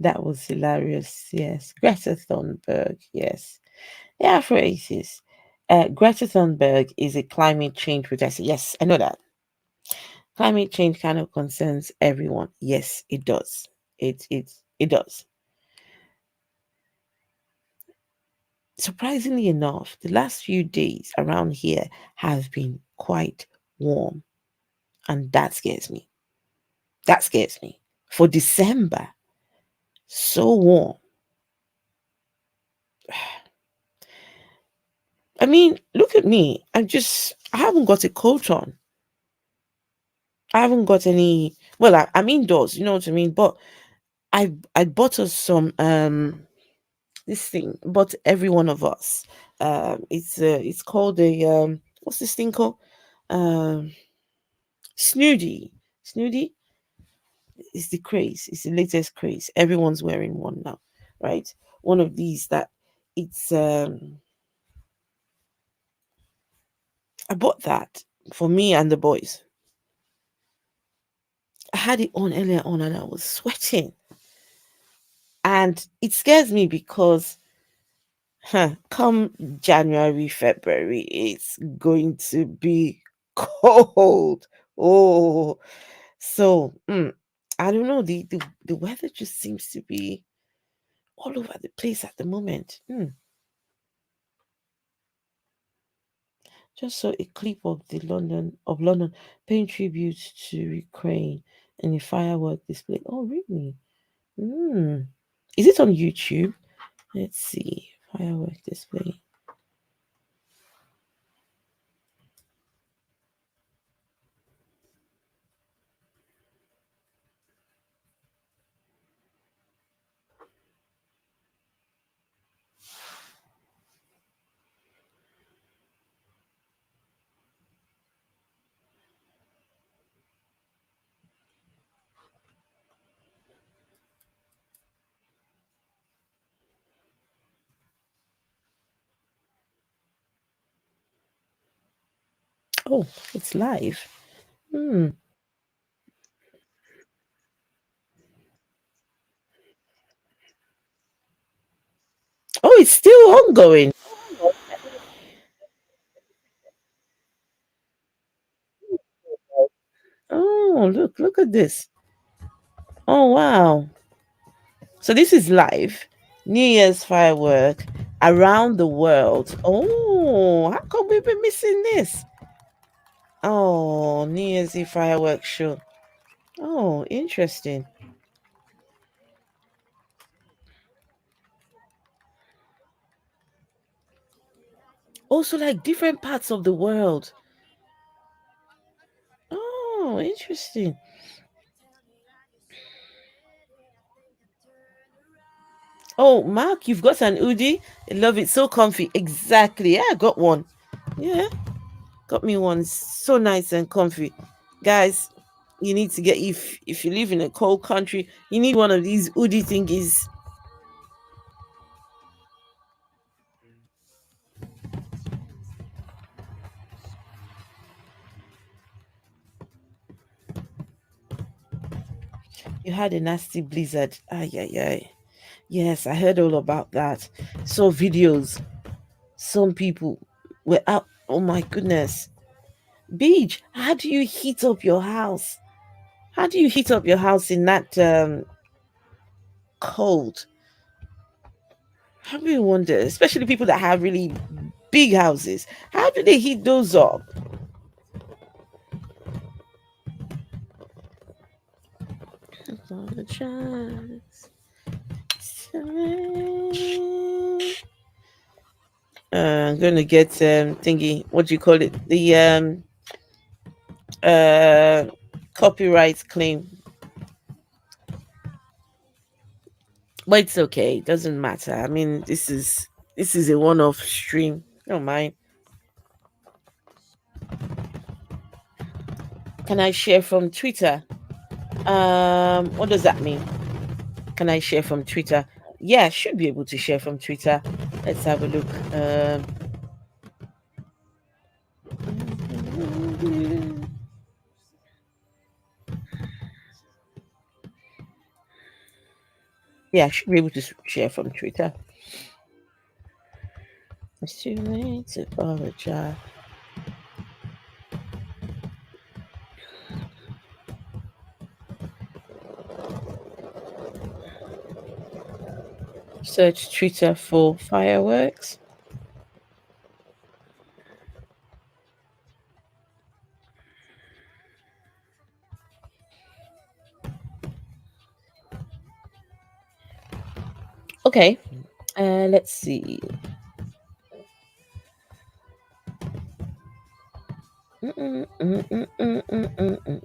that was hilarious. Yes. Greta Thunberg. Yes. The Afro Aces. Greta Thunberg is a climate change protester. Yes, I know that. Climate change kind of concerns everyone. Yes, it does. It does. Surprisingly enough, the last few days around here have been quite warm, and that scares me. That scares me. For December, so warm. I mean, look at me. I haven't got a coat on. I haven't got any. Well, I'm indoors, you know what I mean. But I bought us some this thing. But every one of us, it's called a what's this thing called? Um, Snooty. Snooty is the craze. It's the latest craze. Everyone's wearing one now, right? One of these that it's I bought that for me and the boys. I had it on earlier on and I was sweating. And it scares me because come January, February, it's going to be cold. Oh, so I don't know. The weather just seems to be all over the place at the moment. Just saw a clip of London paying tribute to Ukraine in a firework display. Oh, really? Hmm. Is it on YouTube? Let's see. Firework display. Oh, it's live. Hmm. Oh, it's still ongoing. Oh, look at this. Oh, wow. So this is live. New Year's firework around the world. Oh, how come we've been missing this? Oh, New Year's Eve fireworks show. Oh, interesting. Also, like different parts of the world. Oh, interesting. Oh, Mark, you've got an Udi. I love it. So comfy. Exactly. Yeah, I got one. Yeah, got me one. So nice and comfy. Guys, you need to get if you live in a cold country, you need one of these Udi thingies. You had a nasty blizzard. Ay, ay, ay. Yes, I heard all about that. Saw videos. Some people were out. Oh my goodness. Beach, how do you heat up your house? How do you heat up your house in that cold? How do you wonder, especially people that have really big houses, how do they heat those up? Apologize. I'm gonna get thingy. What do you call it? The uh copyright claim, but it's okay. It doesn't matter. I mean, this is a one-off stream. Don't mind. Can I share from Twitter? What does that mean? Can I share from Twitter? Yeah, I should be able to share from Twitter. Let's have a look. Yeah, I should be able to share from Twitter. It's too late to apologize. Search Twitter for fireworks. Okay, let's see.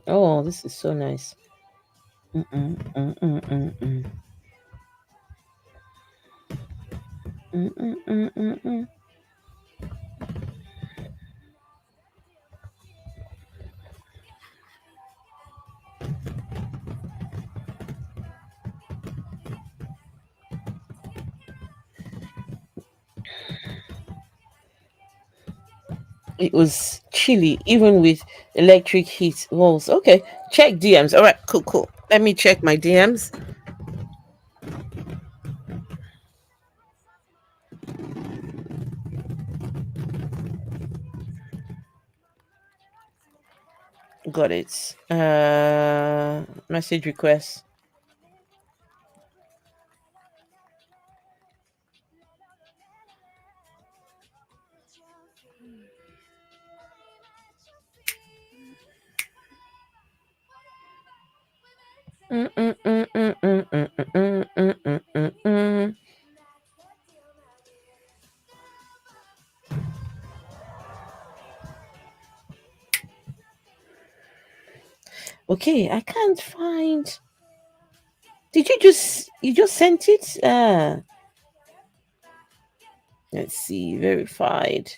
Oh, this is so nice. It was chilly, even with electric heat walls. Okay, check DMs. All right, cool, cool. Let me check my DMs. Got it. Message request. Okay, I can't find. Did you just sent it? Let's see, verified.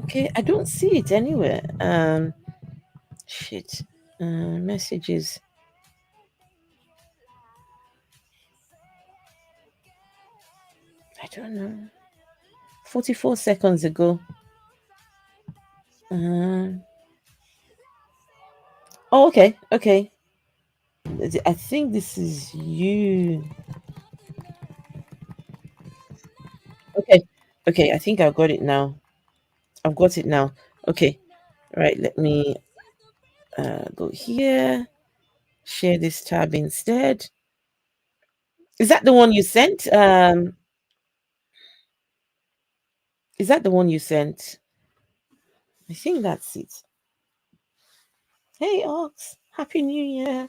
Okay, I don't see it anywhere. Shit. Messages. I don't know. 44 seconds ago. Uh, oh, okay, okay. I think this is you. Okay, okay. I think I've got it now. I've got it now. Okay, right. Let me go here. Share this tab instead. Is that the one you sent? Is that the one you sent? I think that's it. Hey, Ox. Happy New Year.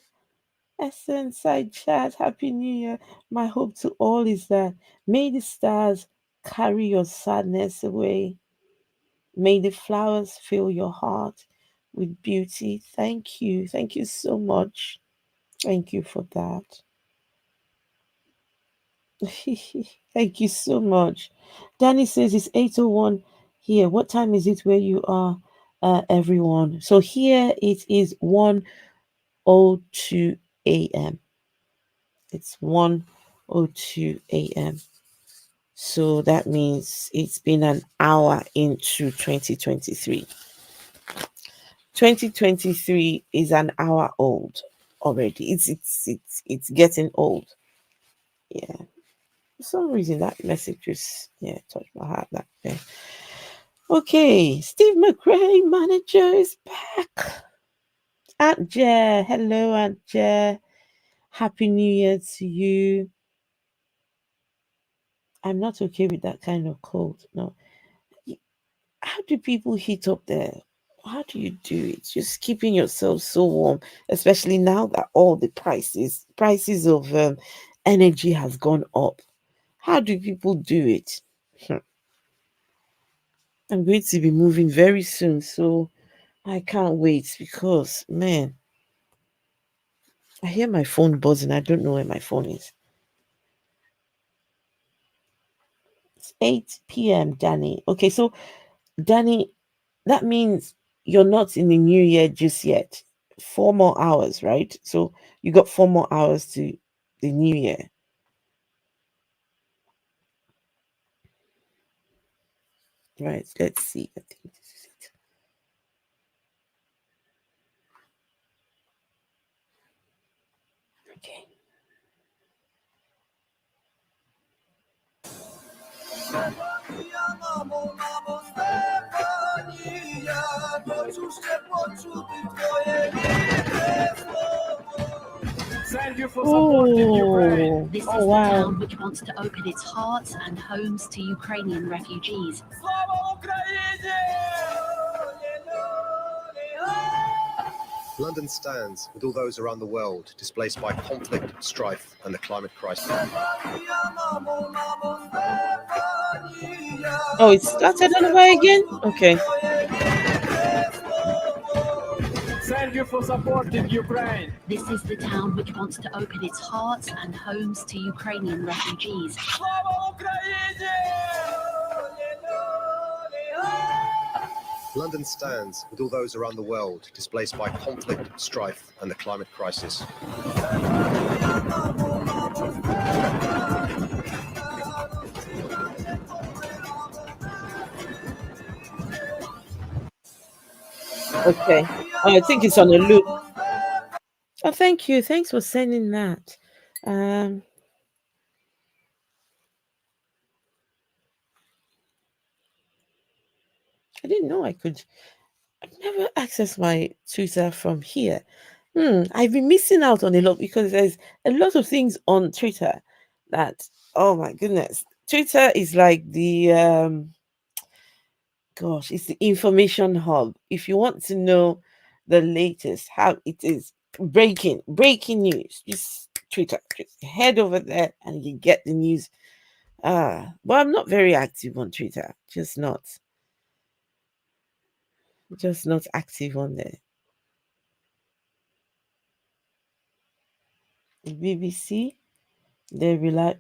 Essence side chat. Happy New Year. My hope to all is that may the stars carry your sadness away. May the flowers fill your heart with beauty. Thank you. Thank you so much. Thank you for that. Thank you so much. Danny says it's 8:01 here. What time is it where you are, everyone? So here it is 1:02 a.m. It's 1:02 a.m. So that means it's been an hour into 2023. 2023 is an hour old already. It's getting old. Yeah. For some reason, that message just touched my heart that day. Okay, Steve McRae, manager, is back. Aunt Je, hello, Aunt Je. Happy New Year to you. I'm not okay with that kind of cold. No. How do people heat up there? How do you do it? Just keeping yourself so warm, especially now that all the prices of energy has gone up. How do people do it? Hmm. I'm going to be moving very soon, so I can't wait because man, I hear my phone buzzing. I don't know where my phone is. It's 8 p.m., Danny. Okay, so Danny, that means you're not in the new year just yet. 4 more hours, right? So you got 4 more hours to the new year. Right. Let's see. I think this is it. Okay. Thank you for supporting Ukraine. This is Oh, the wow. town which wants to open its hearts and homes to Ukrainian refugees. Слава Україні! London stands with all those around the world displaced by conflict, strife, and the climate crisis. Oh, it started all over again? Okay. Thank you for supporting Ukraine. This is the town which wants to open its hearts and homes to Ukrainian refugees. Слава Україні! London stands with all those around the world displaced by conflict, strife, and the climate crisis. Okay. Oh, I think it's on a loop. Oh, thank you. Thanks for sending that. I didn't know I could. I've never accessed my Twitter from here. I've been missing out on a lot because there's a lot of things on Twitter that, oh my goodness, Twitter is like the gosh, it's the information hub. If you want to know the latest, how it is breaking news, just Twitter, just head over there and you get the news. But I'm not very active on Twitter, just not active on there. The BBC, they rely.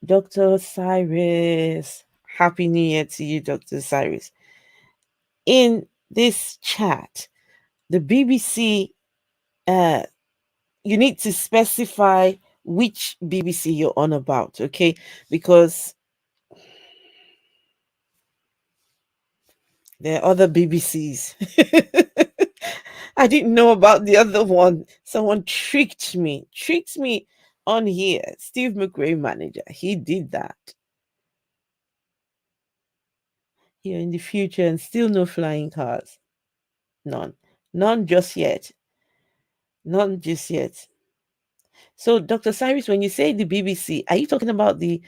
Dr. Cyrus, Happy New Year to you, Dr. Cyrus. In this chat, the BBC, you need to specify which BBC you're on about, okay? Because there are other BBCs. I didn't know about the other one. Someone tricked me on here. Steve McRae, manager, he did that. Here in the future, and still no flying cars. None just yet. None just yet. So, Dr. Cyrus, when you say the BBC, are you talking about the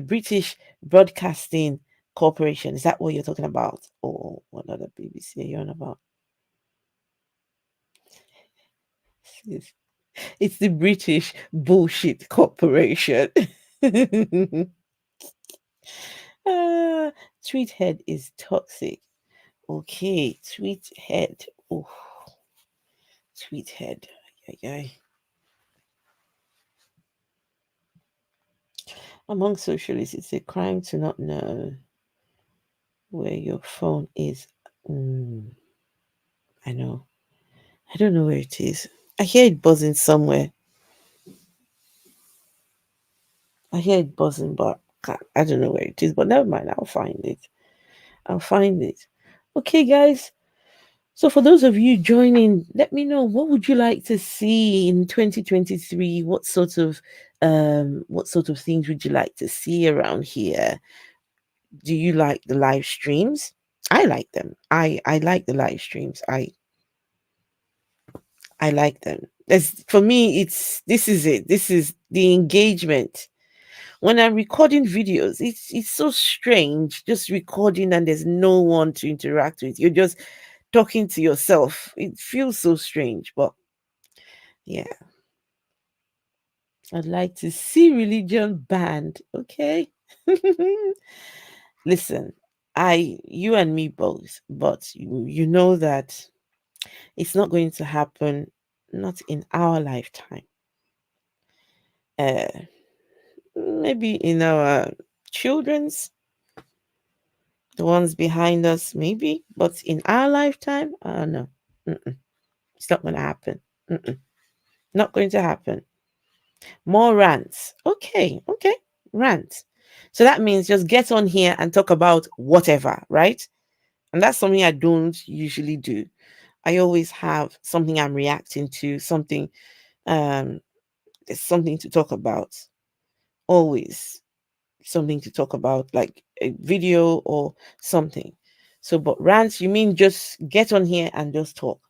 British Broadcasting Corporation? Is that what you're talking about? Or what other BBC are you on about? It's the British Bullshit Corporation. Tweethead is toxic. Okay, Tweethead. Oh, Tweethead. Yeah. Among socialists, it's a crime to not know where your phone is. I know. I don't know where it is. I hear it buzzing somewhere. I hear it buzzing, but I don't know where it is. But never mind, I'll find it. Okay, guys. So for those of you joining, let me know, what would you like to see in 2023? What sort of things would you like to see around here? Do you like the live streams? I like them. I like the live streams. I like them. For me, this is it. This is the engagement. When I'm recording videos, it's so strange just recording and there's no one to interact with. You're just talking to yourself. It feels so strange, but yeah. I'd like to see religion banned. Okay. Listen, you and me both, but you know that it's not going to happen, not in our lifetime. Maybe in our children's, the ones behind us, maybe, but in our lifetime, no. Mm-mm. It's not going to happen. Mm-mm. Not going to happen. More rants. Okay, rant. So that means just get on here and talk about whatever, right? And that's something I don't usually do. I always have something I'm reacting to, something there's something to talk about. Always something to talk about, like a video or something. So, but rants, you mean just get on here and just talk.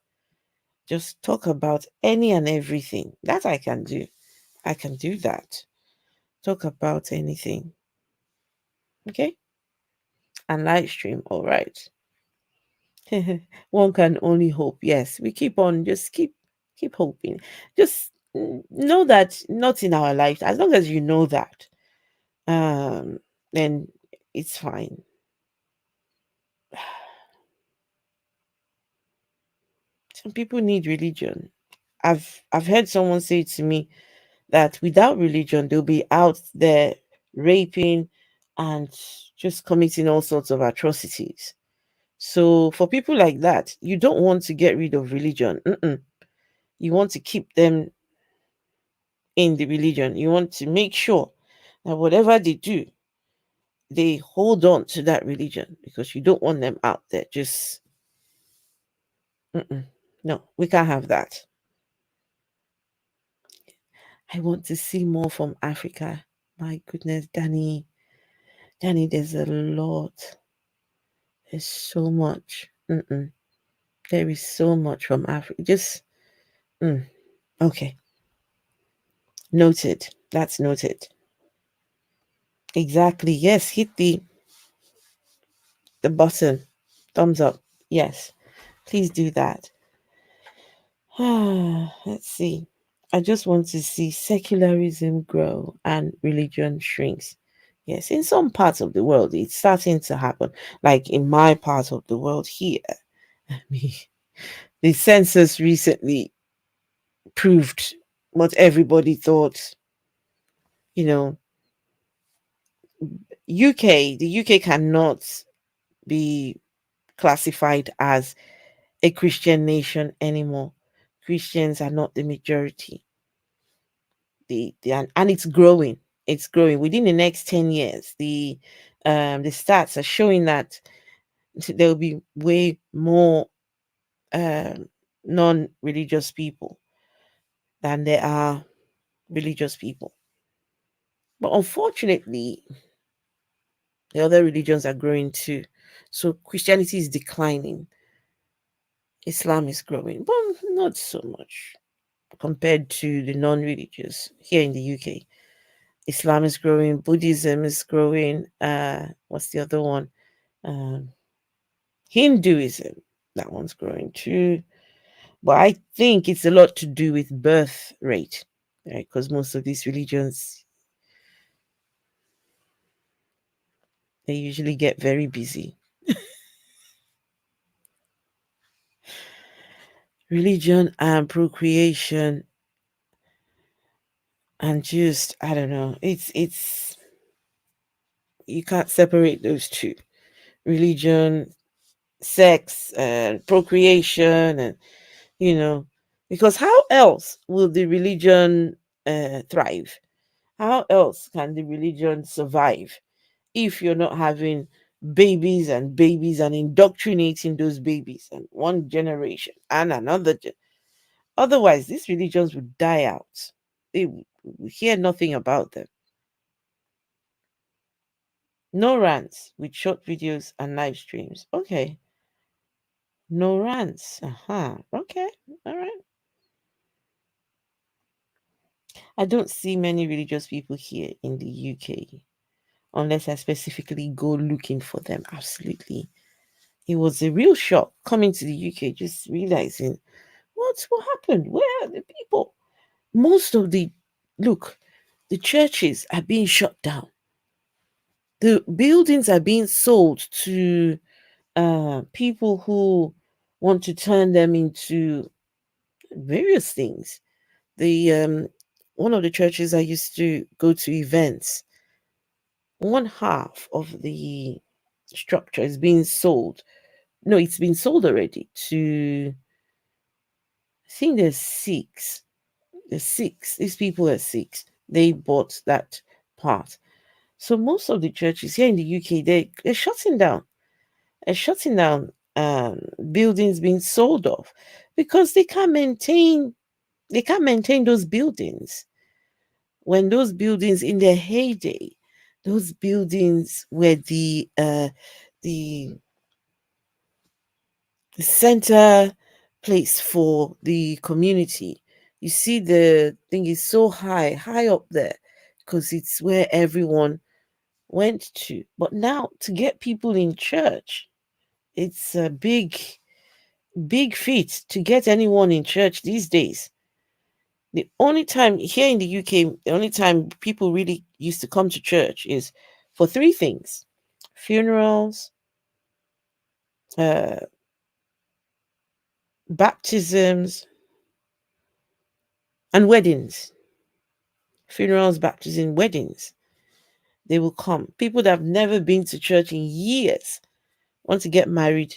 Just talk about any and everything. That I can do. I can do that. Talk about anything. Okay? And live stream, all right. One can only hope. Yes, we keep on, just keep hoping. Just know that not in our life. As long as you know that, then it's fine. Some people need religion. I've heard someone say to me that without religion they'll be out there raping and just committing all sorts of atrocities. So for people like that, you don't want to get rid of religion. You want to keep them in the religion. You want to make sure that whatever they do, they hold on to that religion, because you don't want them out there just no, we can't have that. I want to see more from Africa. My goodness, Danny, there's a lot. There's so much. There is so much from Africa. Just okay. Noted. That's noted. Exactly. Yes, hit the button. Thumbs up. Yes. Please do that. Let's see. I just want to see secularism grow and religion shrinks. Yes, in some parts of the world, it's starting to happen. Like in my part of the world here, I mean, the census recently proved what everybody thought. You know, the UK cannot be classified as a Christian nation anymore. Christians are not the majority. And it's growing. It's growing. Within the next 10 years, the stats are showing that there will be way more non-religious people than there are religious people. But unfortunately, the other religions are growing too. So Christianity is declining. Islam is growing, but not so much compared to the non-religious here in the UK. Islam is growing, Buddhism is growing. What's the other one? Hinduism, that one's growing too. But I think it's a lot to do with birth rate, right? Because most of these religions, they usually get very busy. Religion and procreation, and just, I don't know, it's you can't separate those two. Religion, sex, and procreation, and because how else will the religion thrive? How else can the religion survive if you're not having babies and babies and indoctrinating those babies and one generation and another. Otherwise, these religions would die out. We hear nothing about them. No rants with short videos and live streams. Okay. No rants. Okay. All right. I don't see many religious people here in the UK unless I specifically go looking for them. Absolutely. It was a real shock coming to the UK, just realizing what happened? Where are the people? Most of the churches are being shut down. The buildings are being sold to people who want to turn them into various things. The one of the churches I used to go to events, one half of the structure is being sold. No, it's been sold already to, I think there's six. There's six. These people are six. They bought that part. So most of the churches here in the UK, they're shutting down. They're shutting down buildings being sold off because they can't maintain those buildings. When those buildings in their heyday, those buildings were the center place for the community. You see, the thing is so high up there because it's where everyone went to. But now to get people in church, it's a big feat to get anyone in church these days. The only time here in the UK, the only time people really used to come to church is for three things: funerals, uh, baptisms, and weddings. Funerals, baptism, weddings. They will come. People that have never been to church in years want to get married.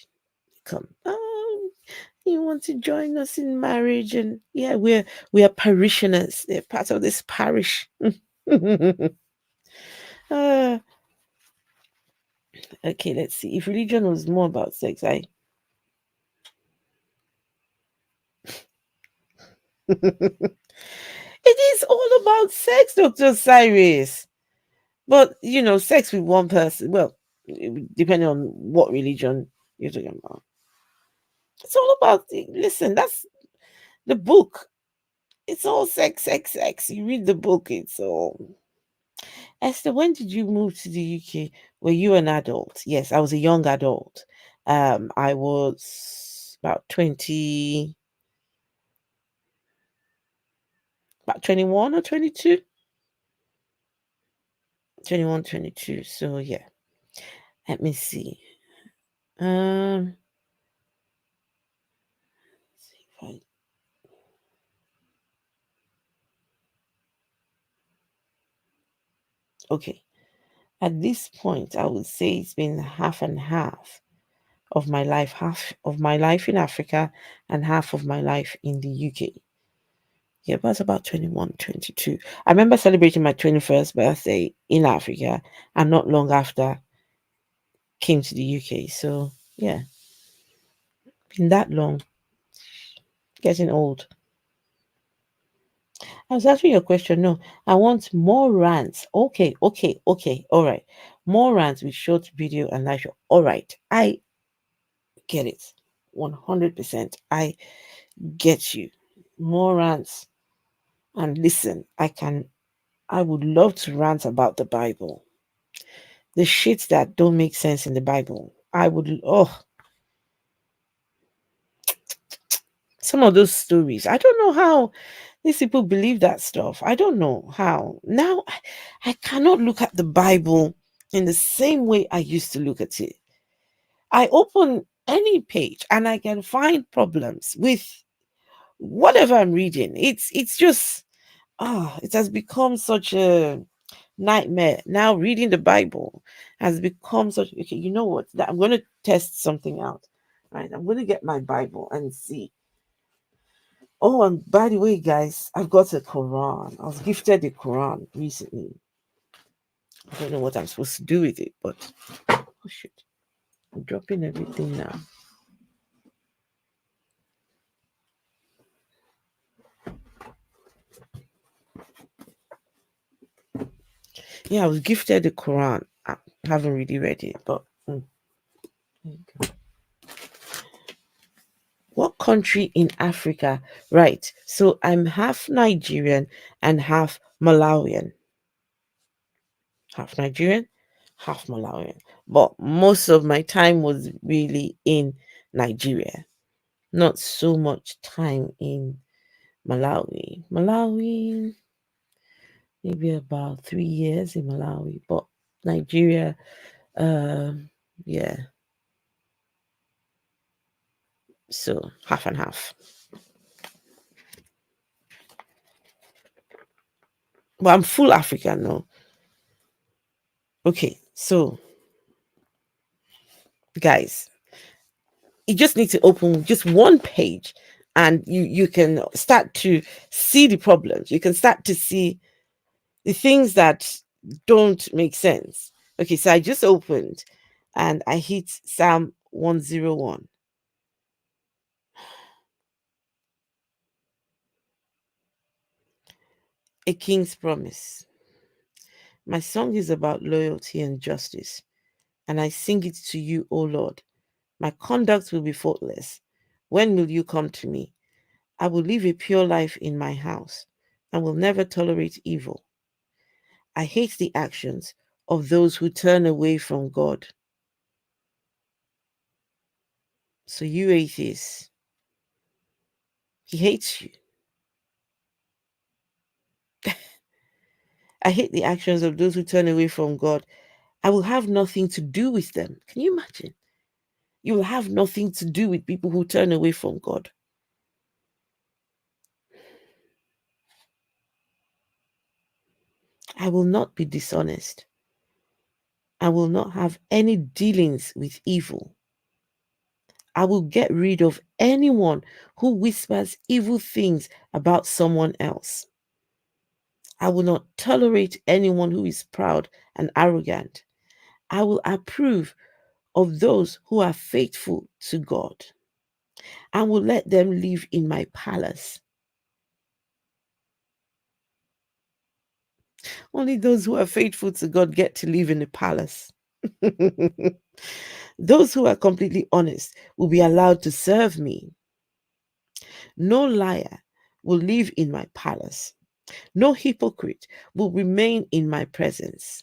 Come. You want to join us in marriage? And yeah, we are parishioners. They're part of this parish. Okay, let's see. If religion was more about sex, it is all about sex, Dr. Cyrus. But sex with one person, well, depending on what religion you're talking about. It's all about listen, that's the book. It's all sex, sex, sex. You read the book, it's all. Esther, when did you move to the UK? Were you an adult? Yes, I was a young adult. I was about 21 or 22. 21, 22. So yeah. Let me see. See if I okay. At this point, I would say it's been half and half of my life, half of my life in Africa and half of my life in the UK. Yeah, but it's about 21, 22. I remember celebrating my 21st birthday in Africa and not long after came to the UK. So yeah, been that long. Getting old. I was asking your question. No, I want more rants. Okay. All right. More rants with short video and live show. All right. I get it. 100%. I get you. More rants. And listen, I would love to rant about the Bible. The shit that don't make sense in the Bible. Some of those stories. I don't know how these people believe that stuff. I don't know how. Now, I cannot look at the Bible in the same way I used to look at it. I open any page and I can find problems with whatever I'm reading. It's just, it has become such a nightmare. Now reading the Bible has become such, okay, you know what? I'm going to test something out, right? I'm going to get my Bible and see. Oh, and by the way, guys, I've got a Quran. I was gifted a Quran recently. I don't know what I'm supposed to do with it, but Oh shit. I'm dropping everything now. Yeah, I was gifted the Quran. I haven't really read it, but there you go. What country in Africa? Right. So I'm half Nigerian and half Malawian. Half Nigerian, half Malawian. But most of my time was really in Nigeria. Not so much time in Malawi. Malawi, maybe about 3 years in Malawi. But Nigeria, yeah. So half and half. But I'm full African now. Okay, so guys, you just need to open just one page and you can start to see the problems. You can start to see the things that don't make sense. Okay, so I just opened and I hit Psalm 101. A king's promise. My song is about loyalty and justice, and I sing it to you, O Lord. My conduct will be faultless. When will you come to me? I will live a pure life in my house and will never tolerate evil. I hate the actions of those who turn away from God. So you atheists, he hates you. I hate the actions of those who turn away from God. I will have nothing to do with them. Can you imagine? You will have nothing to do with people who turn away from God. I will not be dishonest. I will not have any dealings with evil. I will get rid of anyone who whispers evil things about someone else. I will not tolerate anyone who is proud and arrogant. I will approve of those who are faithful to God. I will let them live in my palace. Only those who are faithful to God get to live in the palace. Those who are completely honest will be allowed to serve me. No liar will live in my palace. No hypocrite will remain in my presence.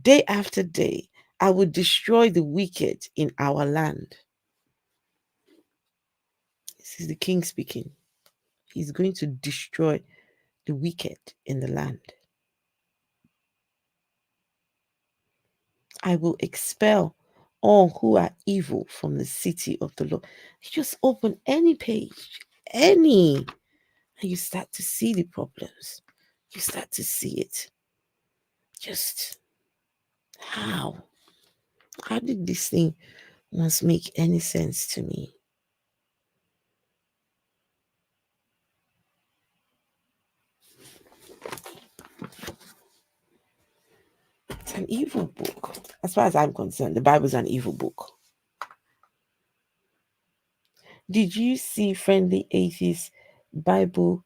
Day after day, I will destroy the wicked in our land. This is the king speaking. He's going to destroy the wicked in the land. I will expel all who are evil from the city of the Lord. You just open any page, any, and you start to see the problems. You start to see it. Just how? How did this thing once make any sense to me? It's an evil book. As far as I'm concerned, the Bible's an evil book. Did you see Friendly Atheist Bible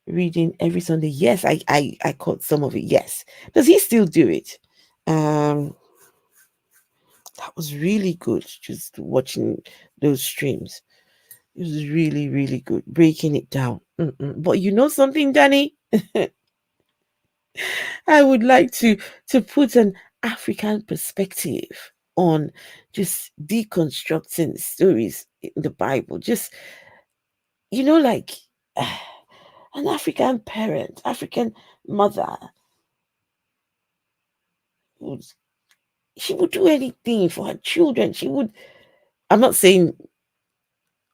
reading every Sunday? Yes, I caught some of it. Yes. Does he still do it? That was really good. Just watching those streams. It was really, really good. Breaking it down. But you know something, Danny? I would like to put an African perspective on just deconstructing stories in the Bible. Just, like an African parent, African mother, she would do anything for her children. She would. I'm not saying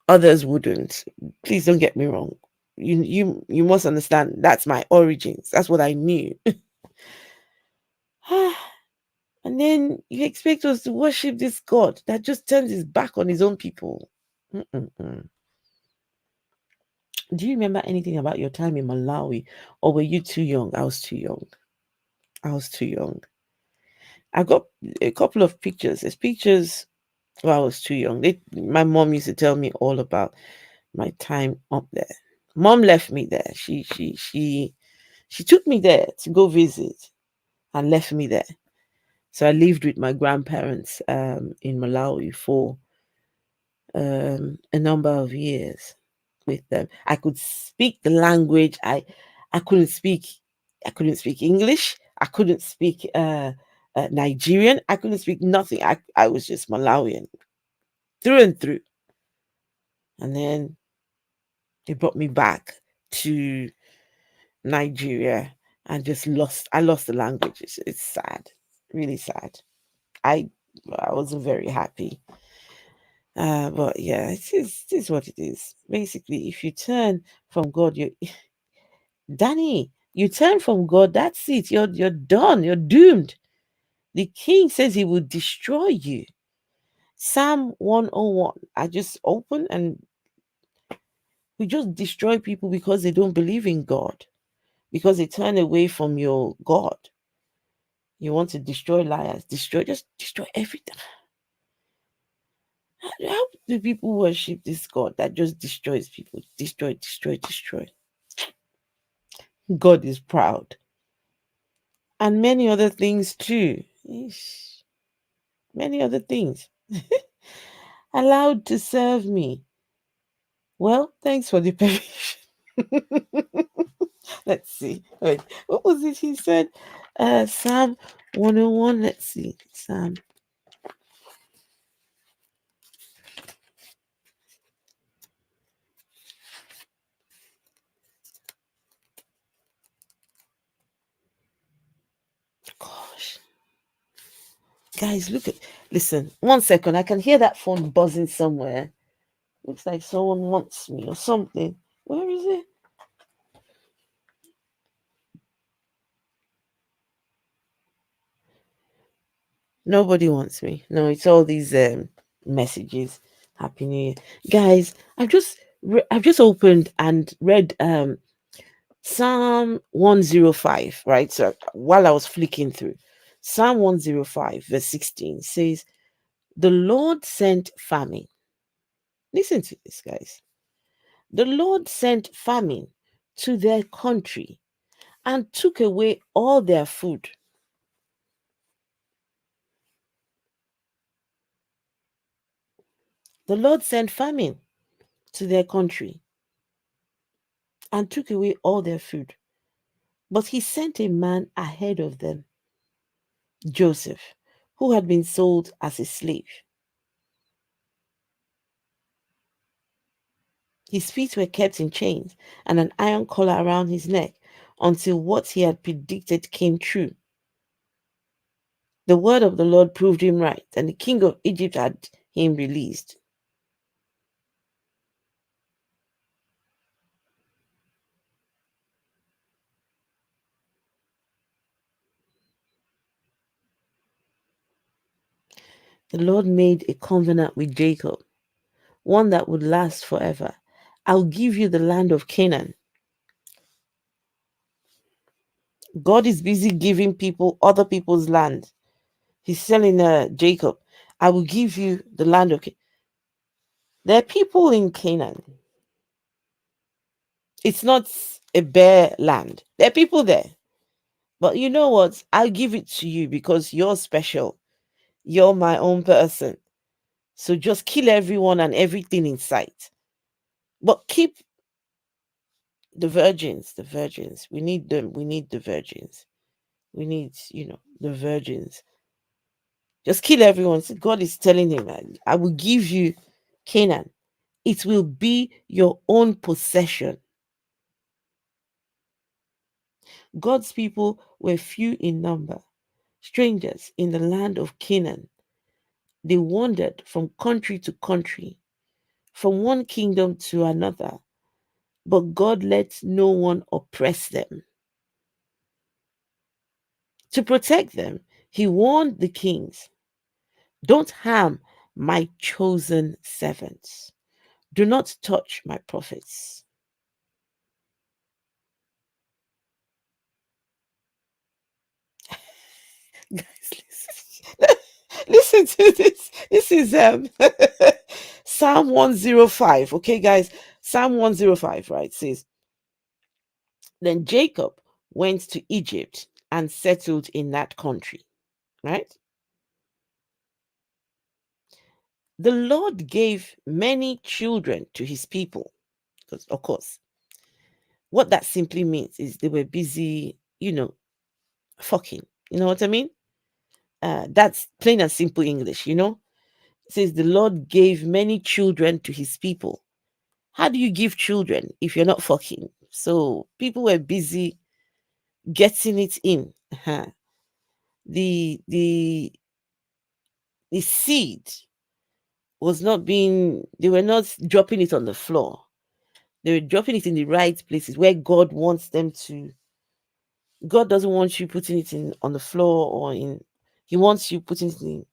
others wouldn't. Please don't get me wrong. You must understand that's my origins. That's what I knew. And then you expect us to worship this God that just turns his back on his own people. Mm-mm-mm. Do you remember anything about your time in Malawi? Or were you too young? I was too young. I got a couple of pictures. There's pictures. Well, I was too young. My mom used to tell me all about my time up there. Mom left me there. She took me there to go visit and left me there. So I lived with my grandparents in Malawi for a number of years with them. I could speak the language. I couldn't speak. I couldn't speak English. I couldn't speak Nigerian. I couldn't speak nothing. I was just Malawian through and through. And then they brought me back to Nigeria and just lost. I lost the language. It's sad, really sad. I wasn't very happy. But yeah, it is what it is. Basically, if you turn from God, you Danny, you turn from God, that's it. You're done. You're doomed. The king says he will destroy you. Psalm 101. I just open and we just destroy people because they don't believe in God, because they turn away from your God. You want to destroy liars, just destroy everything. How do people worship this God that just destroys people? Destroy, destroy, destroy. God is proud. And many other things too. Eesh. Many other things. Allowed to serve me. Well, thanks for the permission. Let's see. Wait, what was it he said? Psalm 101. Let's see. Psalm. Gosh. Guys, listen, 1 second. I can hear that phone buzzing somewhere. Looks like someone wants me or something. Where is it? Nobody wants me. No, it's all these messages. Happy New Year, guys. I've just opened and read Psalm 105. Right. So while I was flicking through, Psalm 105 verse 16 says, "The Lord sent famine." Listen to this, guys. The Lord sent famine to their country and took away all their food. The Lord sent famine to their country and took away all their food. But he sent a man ahead of them, Joseph, who had been sold as a slave. His feet were kept in chains and an iron collar around his neck until what he had predicted came true. The word of the Lord proved him right, and the king of Egypt had him released. The Lord made a covenant with Jacob, one that would last forever. I'll give you the land of Canaan. God is busy giving people other people's land. He's telling Jacob, I will give you the land of Canaan. There are people in Canaan. It's not a bare land. There are people there. But you know what? I'll give it to you because you're special. You're my own person. So just kill everyone and everything in sight. But keep the virgins, the virgins. We need them. We need the virgins. We need, the virgins. Just kill everyone. So God is telling him, I will give you Canaan. It will be your own possession. God's people were few in number, strangers in the land of Canaan. They wandered from country to country, from one kingdom to another, but God let no one oppress them. To protect them, he warned the kings, don't harm my chosen servants. Do not touch my prophets. Guys, listen. listen to this. This is Psalm 105. Okay, guys. Psalm 105, right? Says, then Jacob went to Egypt and settled in that country, right? The Lord gave many children to his people. Because, of course, what that simply means is they were busy, fucking. You know what I mean? That's plain and simple English, It says the Lord gave many children to his people. How do you give children if you're not fucking? So people were busy getting it in. The seed was not being, they were not dropping it on the floor. They were dropping it in the right places where God wants them to. God doesn't want you putting it in on the floor or in, he wants you putting it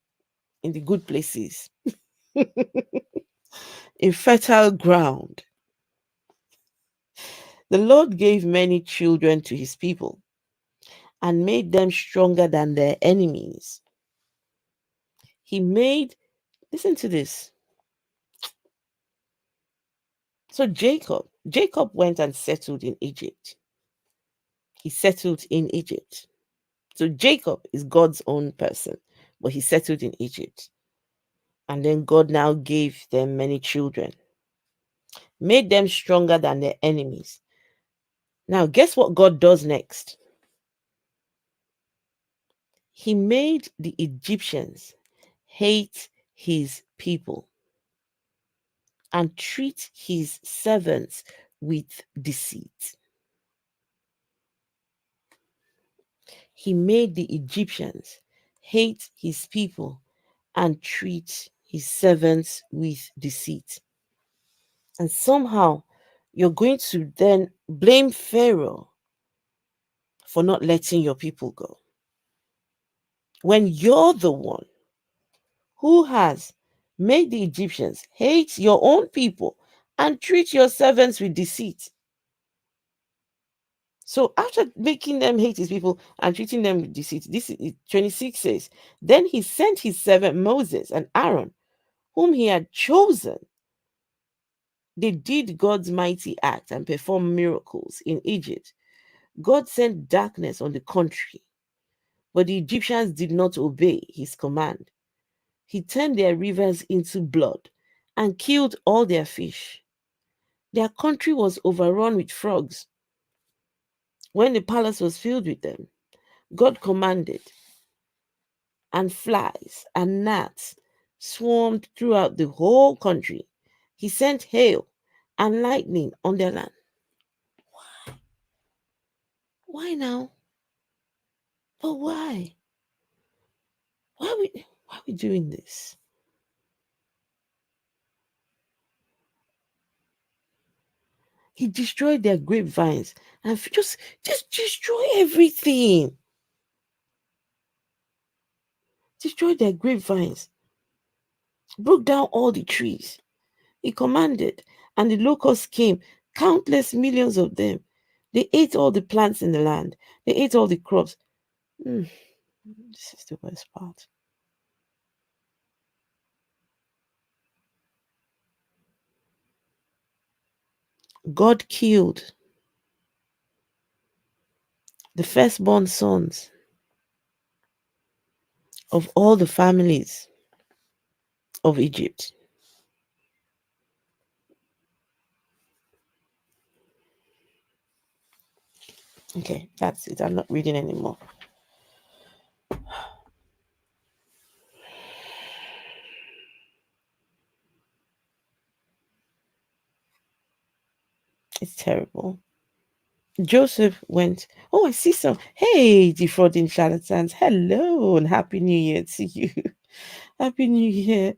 in the good places. In fertile ground. The Lord gave many children to his people and made them stronger than their enemies. He made, listen to this. So Jacob went and settled in Egypt. He settled in Egypt. So Jacob is God's own person, but he settled in Egypt. And then God now gave them many children, made them stronger than their enemies. Now, guess what God does next? He made the Egyptians hate his people and treat his servants with deceit. He made the Egyptians hate his people and treat his servants with deceit. And somehow you're going to then blame Pharaoh for not letting your people go, when you're the one who has made the Egyptians hate your own people and treat your servants with deceit. So after making them hate his people and treating them with deceit, this is 26 says, then he sent his servant Moses and Aaron, whom he had chosen. They did God's mighty act and performed miracles in Egypt. God sent darkness on the country, but the Egyptians did not obey his command. He turned their rivers into blood and killed all their fish. Their country was overrun with frogs. When the palace was filled with them, God commanded, and flies and gnats swarmed throughout the whole country. He sent hail and lightning on their land. Why? Why now? But why? Why are we doing this? He destroyed their grapevines and just destroy everything. Destroyed their grapevines. Broke down all the trees. He commanded, and the locusts came, countless millions of them. They ate all the plants in the land. They ate all the crops. This is the worst part. God killed the firstborn sons of all the families of Egypt. Okay, that's it. I'm not reading anymore. It's terrible. Joseph went, oh, I see some. Hey, defrauding charlatans. Hello and Happy New Year to you. Happy New Year.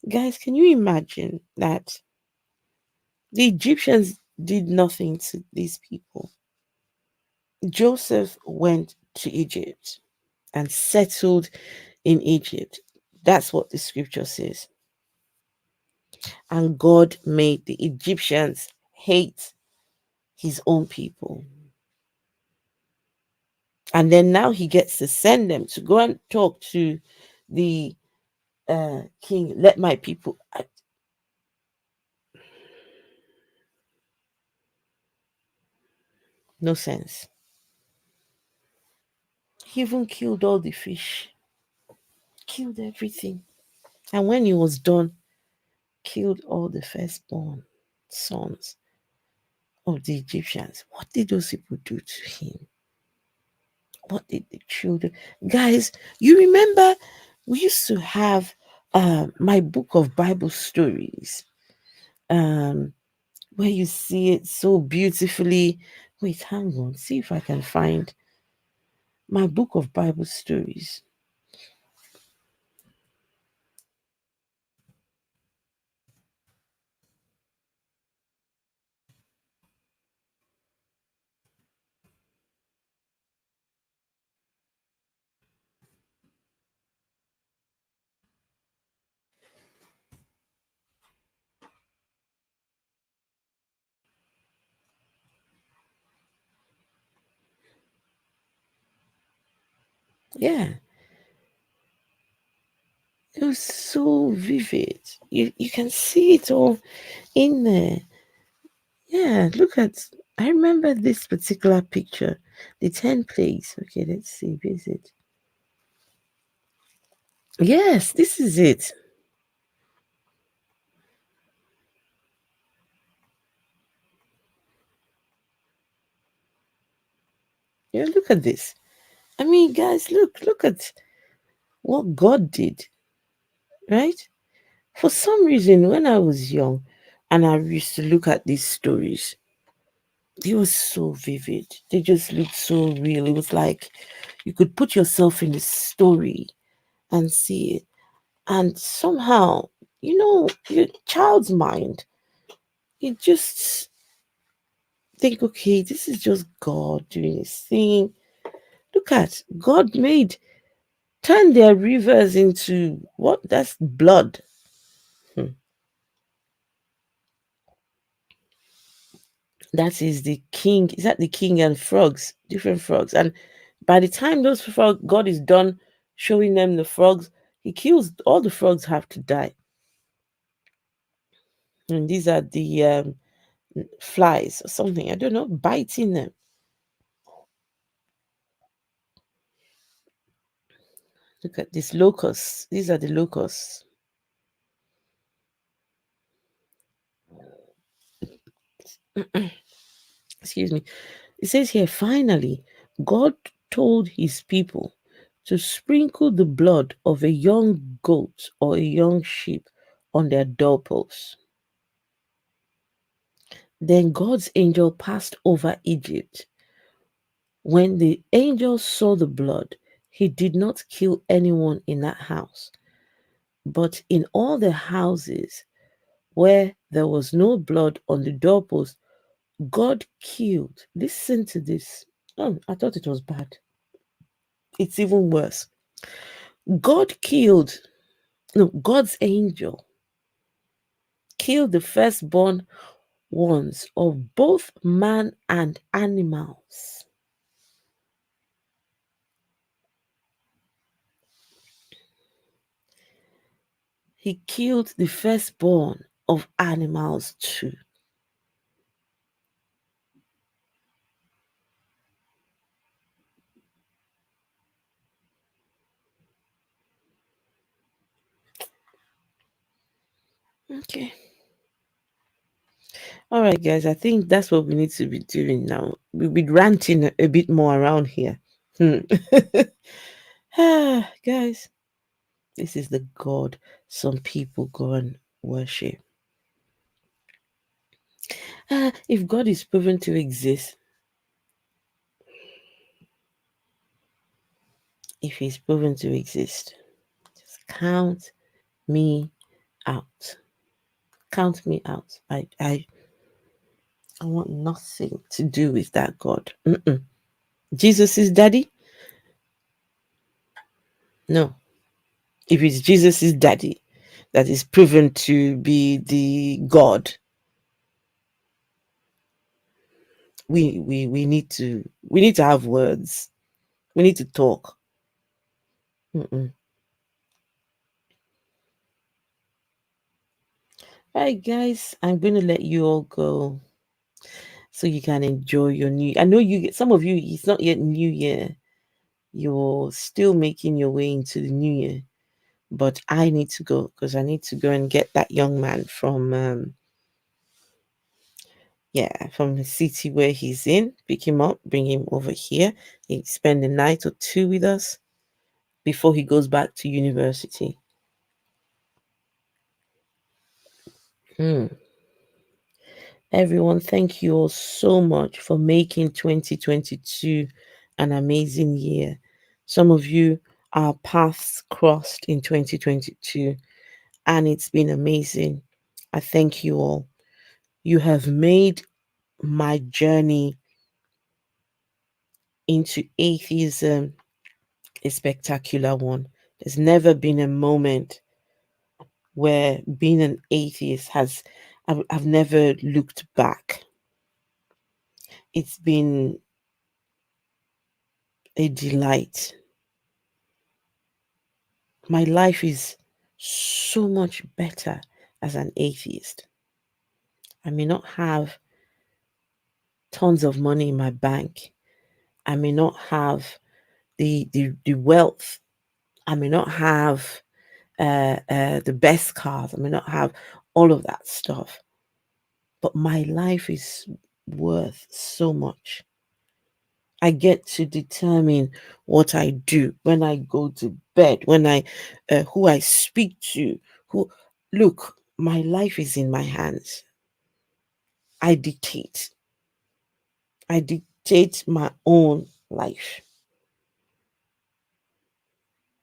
Guys, can you imagine that the Egyptians did nothing to these people? Joseph went to Egypt and settled in Egypt. That's what the scripture says. And God made the Egyptians hate his own people. And then now he gets to send them to go and talk to the king, let my people. No sense. He even killed all the fish, killed everything. And when he was done, killed all the firstborn sons of the Egyptians. What did those people do to him? What did the children? Guys, you remember we used to have my book of Bible stories, where you see it so beautifully. Wait, hang on, see if I can find my book of Bible stories. Yeah, it was so vivid. You can see it all in there. Yeah, look at. I remember this particular picture, the 10 plagues. Okay, let's see. Visit. Yes, this is it. Yeah, look at this. I mean, guys, look at what God did, right? For some reason, when I was young and I used to look at these stories, they were so vivid. They just looked so real. It was like you could put yourself in the story and see it. And somehow, your child's mind, you just think, okay, this is just God doing his thing. Look at God turn their rivers into what? That's blood. That is the king. Is that the king and frogs? Different frogs. And by the time those frogs, God is done showing them the frogs, he kills all the frogs have to die. And these are the flies or something. I don't know, biting them. Look at these locusts. These are the locusts. Excuse me. It says here, finally, God told his people to sprinkle the blood of a young goat or a young sheep on their doorposts. Then God's angel passed over Egypt. When the angel saw the blood, he did not kill anyone in that house. But in all the houses where there was no blood on the doorpost, God killed. Listen to this. Oh, I thought it was bad. It's even worse. God's angel killed the firstborn ones of both man and animals. He killed the firstborn of animals too. Okay. All right, guys. I think that's what we need to be doing now. We'll be ranting a bit more around here. Guys, this is the God some people go and worship. If God is proven to exist, if he's proven to exist, just count me out. Count me out. I want nothing to do with that God. Jesus is daddy? No. If it's Jesus' daddy that is proven to be the God, we need to have words. We need to talk. Right, guys, I'm going to let you all go so you can enjoy your new. I know some of you, it's not yet New Year. You're still making your way into the New Year, but I need to go because I need to go and get that young man from from the city where he's in, pick him up, bring him over here. He spend a night or two with us before he goes back to university. Hmm. Everyone, thank you all so much for making 2022 an amazing year. Some of you, our paths crossed in 2022, and it's been amazing. I thank you all. You have made my journey into atheism a spectacular one. There's never been a moment where being an atheist I've never looked back. It's been a delight. My life is so much better as an atheist. I may not have tons of money in my bank. I may not have the wealth. I may not have the best cars. I may not have all of that stuff. But my life is worth so much. I get to determine what I do when I go to bed, when I who I speak to, who look, my life is in my hands. I dictate. I dictate my own life.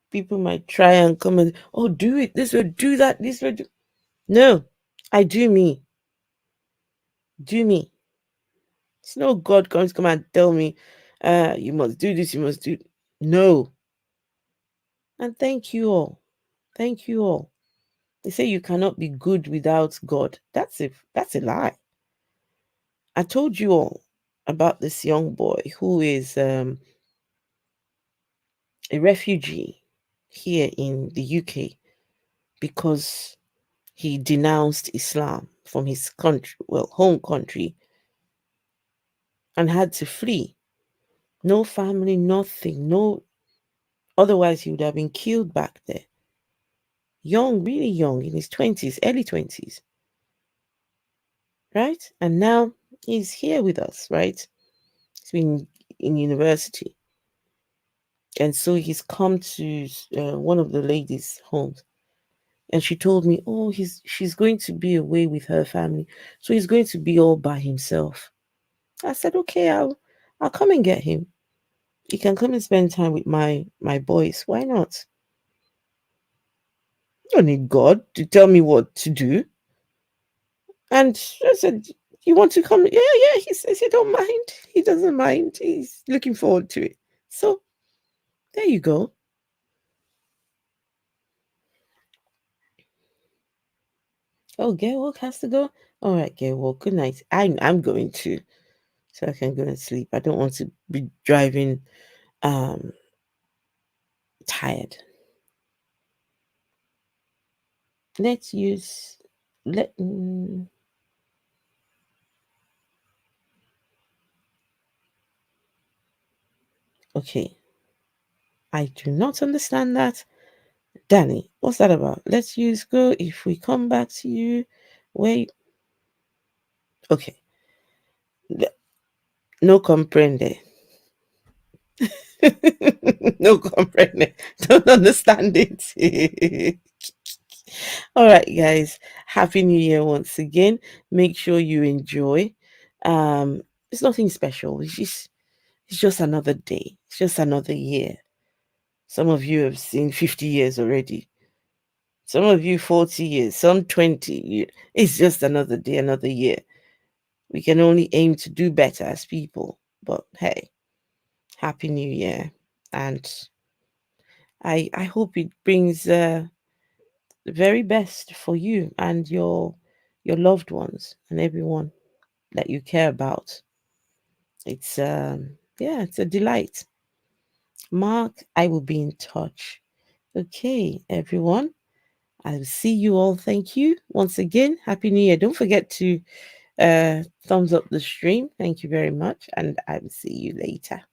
People might try and come and do it this way, do that this way. No, I do me. Do me. It's no God comes to come and tell me, you must do this, you must do. No. And thank you all. Thank you all. They say you cannot be good without God. That's a lie. I told you all about this young boy who is a refugee here in the UK because he denounced Islam from his country, home country, and had to flee. No family, nothing, no. Otherwise, he would have been killed back there. Young, really young, in his 20s, early 20s, right? And now he's here with us, right? He's been in university. And so he's come to one of the ladies' homes. And she told me, she's going to be away with her family. So he's going to be all by himself. I said, okay, I'll come and get him. He can come and spend time with my boys. Why not? I don't need God to tell me what to do. And I said, you want to come? Yeah. He says he don't mind. He doesn't mind. He's looking forward to it. So there you go. Oh, Gail has to go. All right, Gail. Good night. I'm going to, so I can go and sleep. I don't want to be driving tired. Let's use let. Okay, I do not understand that. Danny, what's that about? Let's use go. If we come back to you, wait. Okay. No comprende. No comprende. Don't understand it. All right, guys. Happy New Year once again. Make sure you enjoy. It's nothing special. It's just another day. It's just another year. Some of you have seen 50 years already. Some of you 40 years, some 20. It's just another day, another year. We can only aim to do better as people. But hey, Happy New Year. And I hope it brings the very best for you and your loved ones and everyone that you care about. It's it's a delight. Mark, I will be in touch. Okay, everyone. I'll see you all. Thank you once again. Happy New Year. Don't forget to thumbs up the stream. Thank you very much. And I will see you later.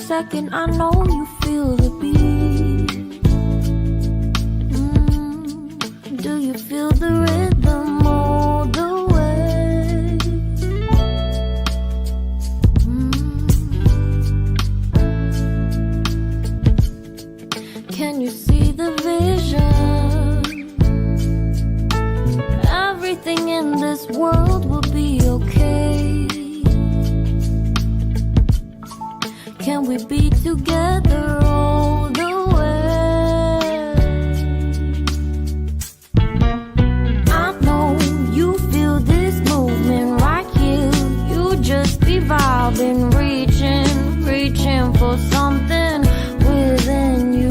Second, I know you feel the beat. Do you feel the rhythm all the way? Can you see the vision? Everything in this world will be okay. Can we be together all the way? I know you feel this movement right here. You just be vibing, reaching for something within you.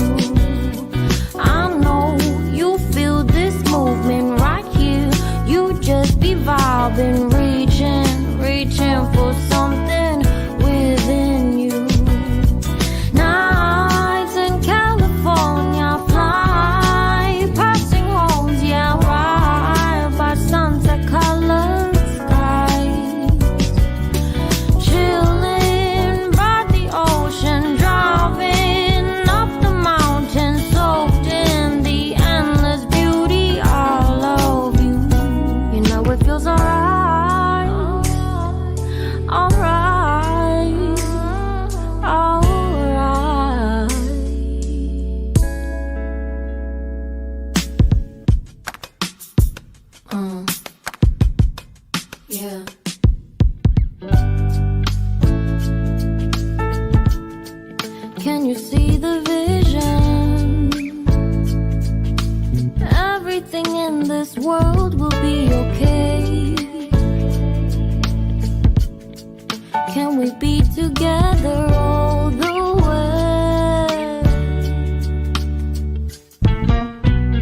I know you feel this movement right here. You just be vibing, reaching for something within you. Nights in California, fly passing homes, yeah, right by sunset colored skies, chilling by the ocean, driving up the mountain, soaked in the endless beauty all of you. You know it feels alright, alright. Yeah. Can you see the vision? Everything in this world will be okay. Can we be together all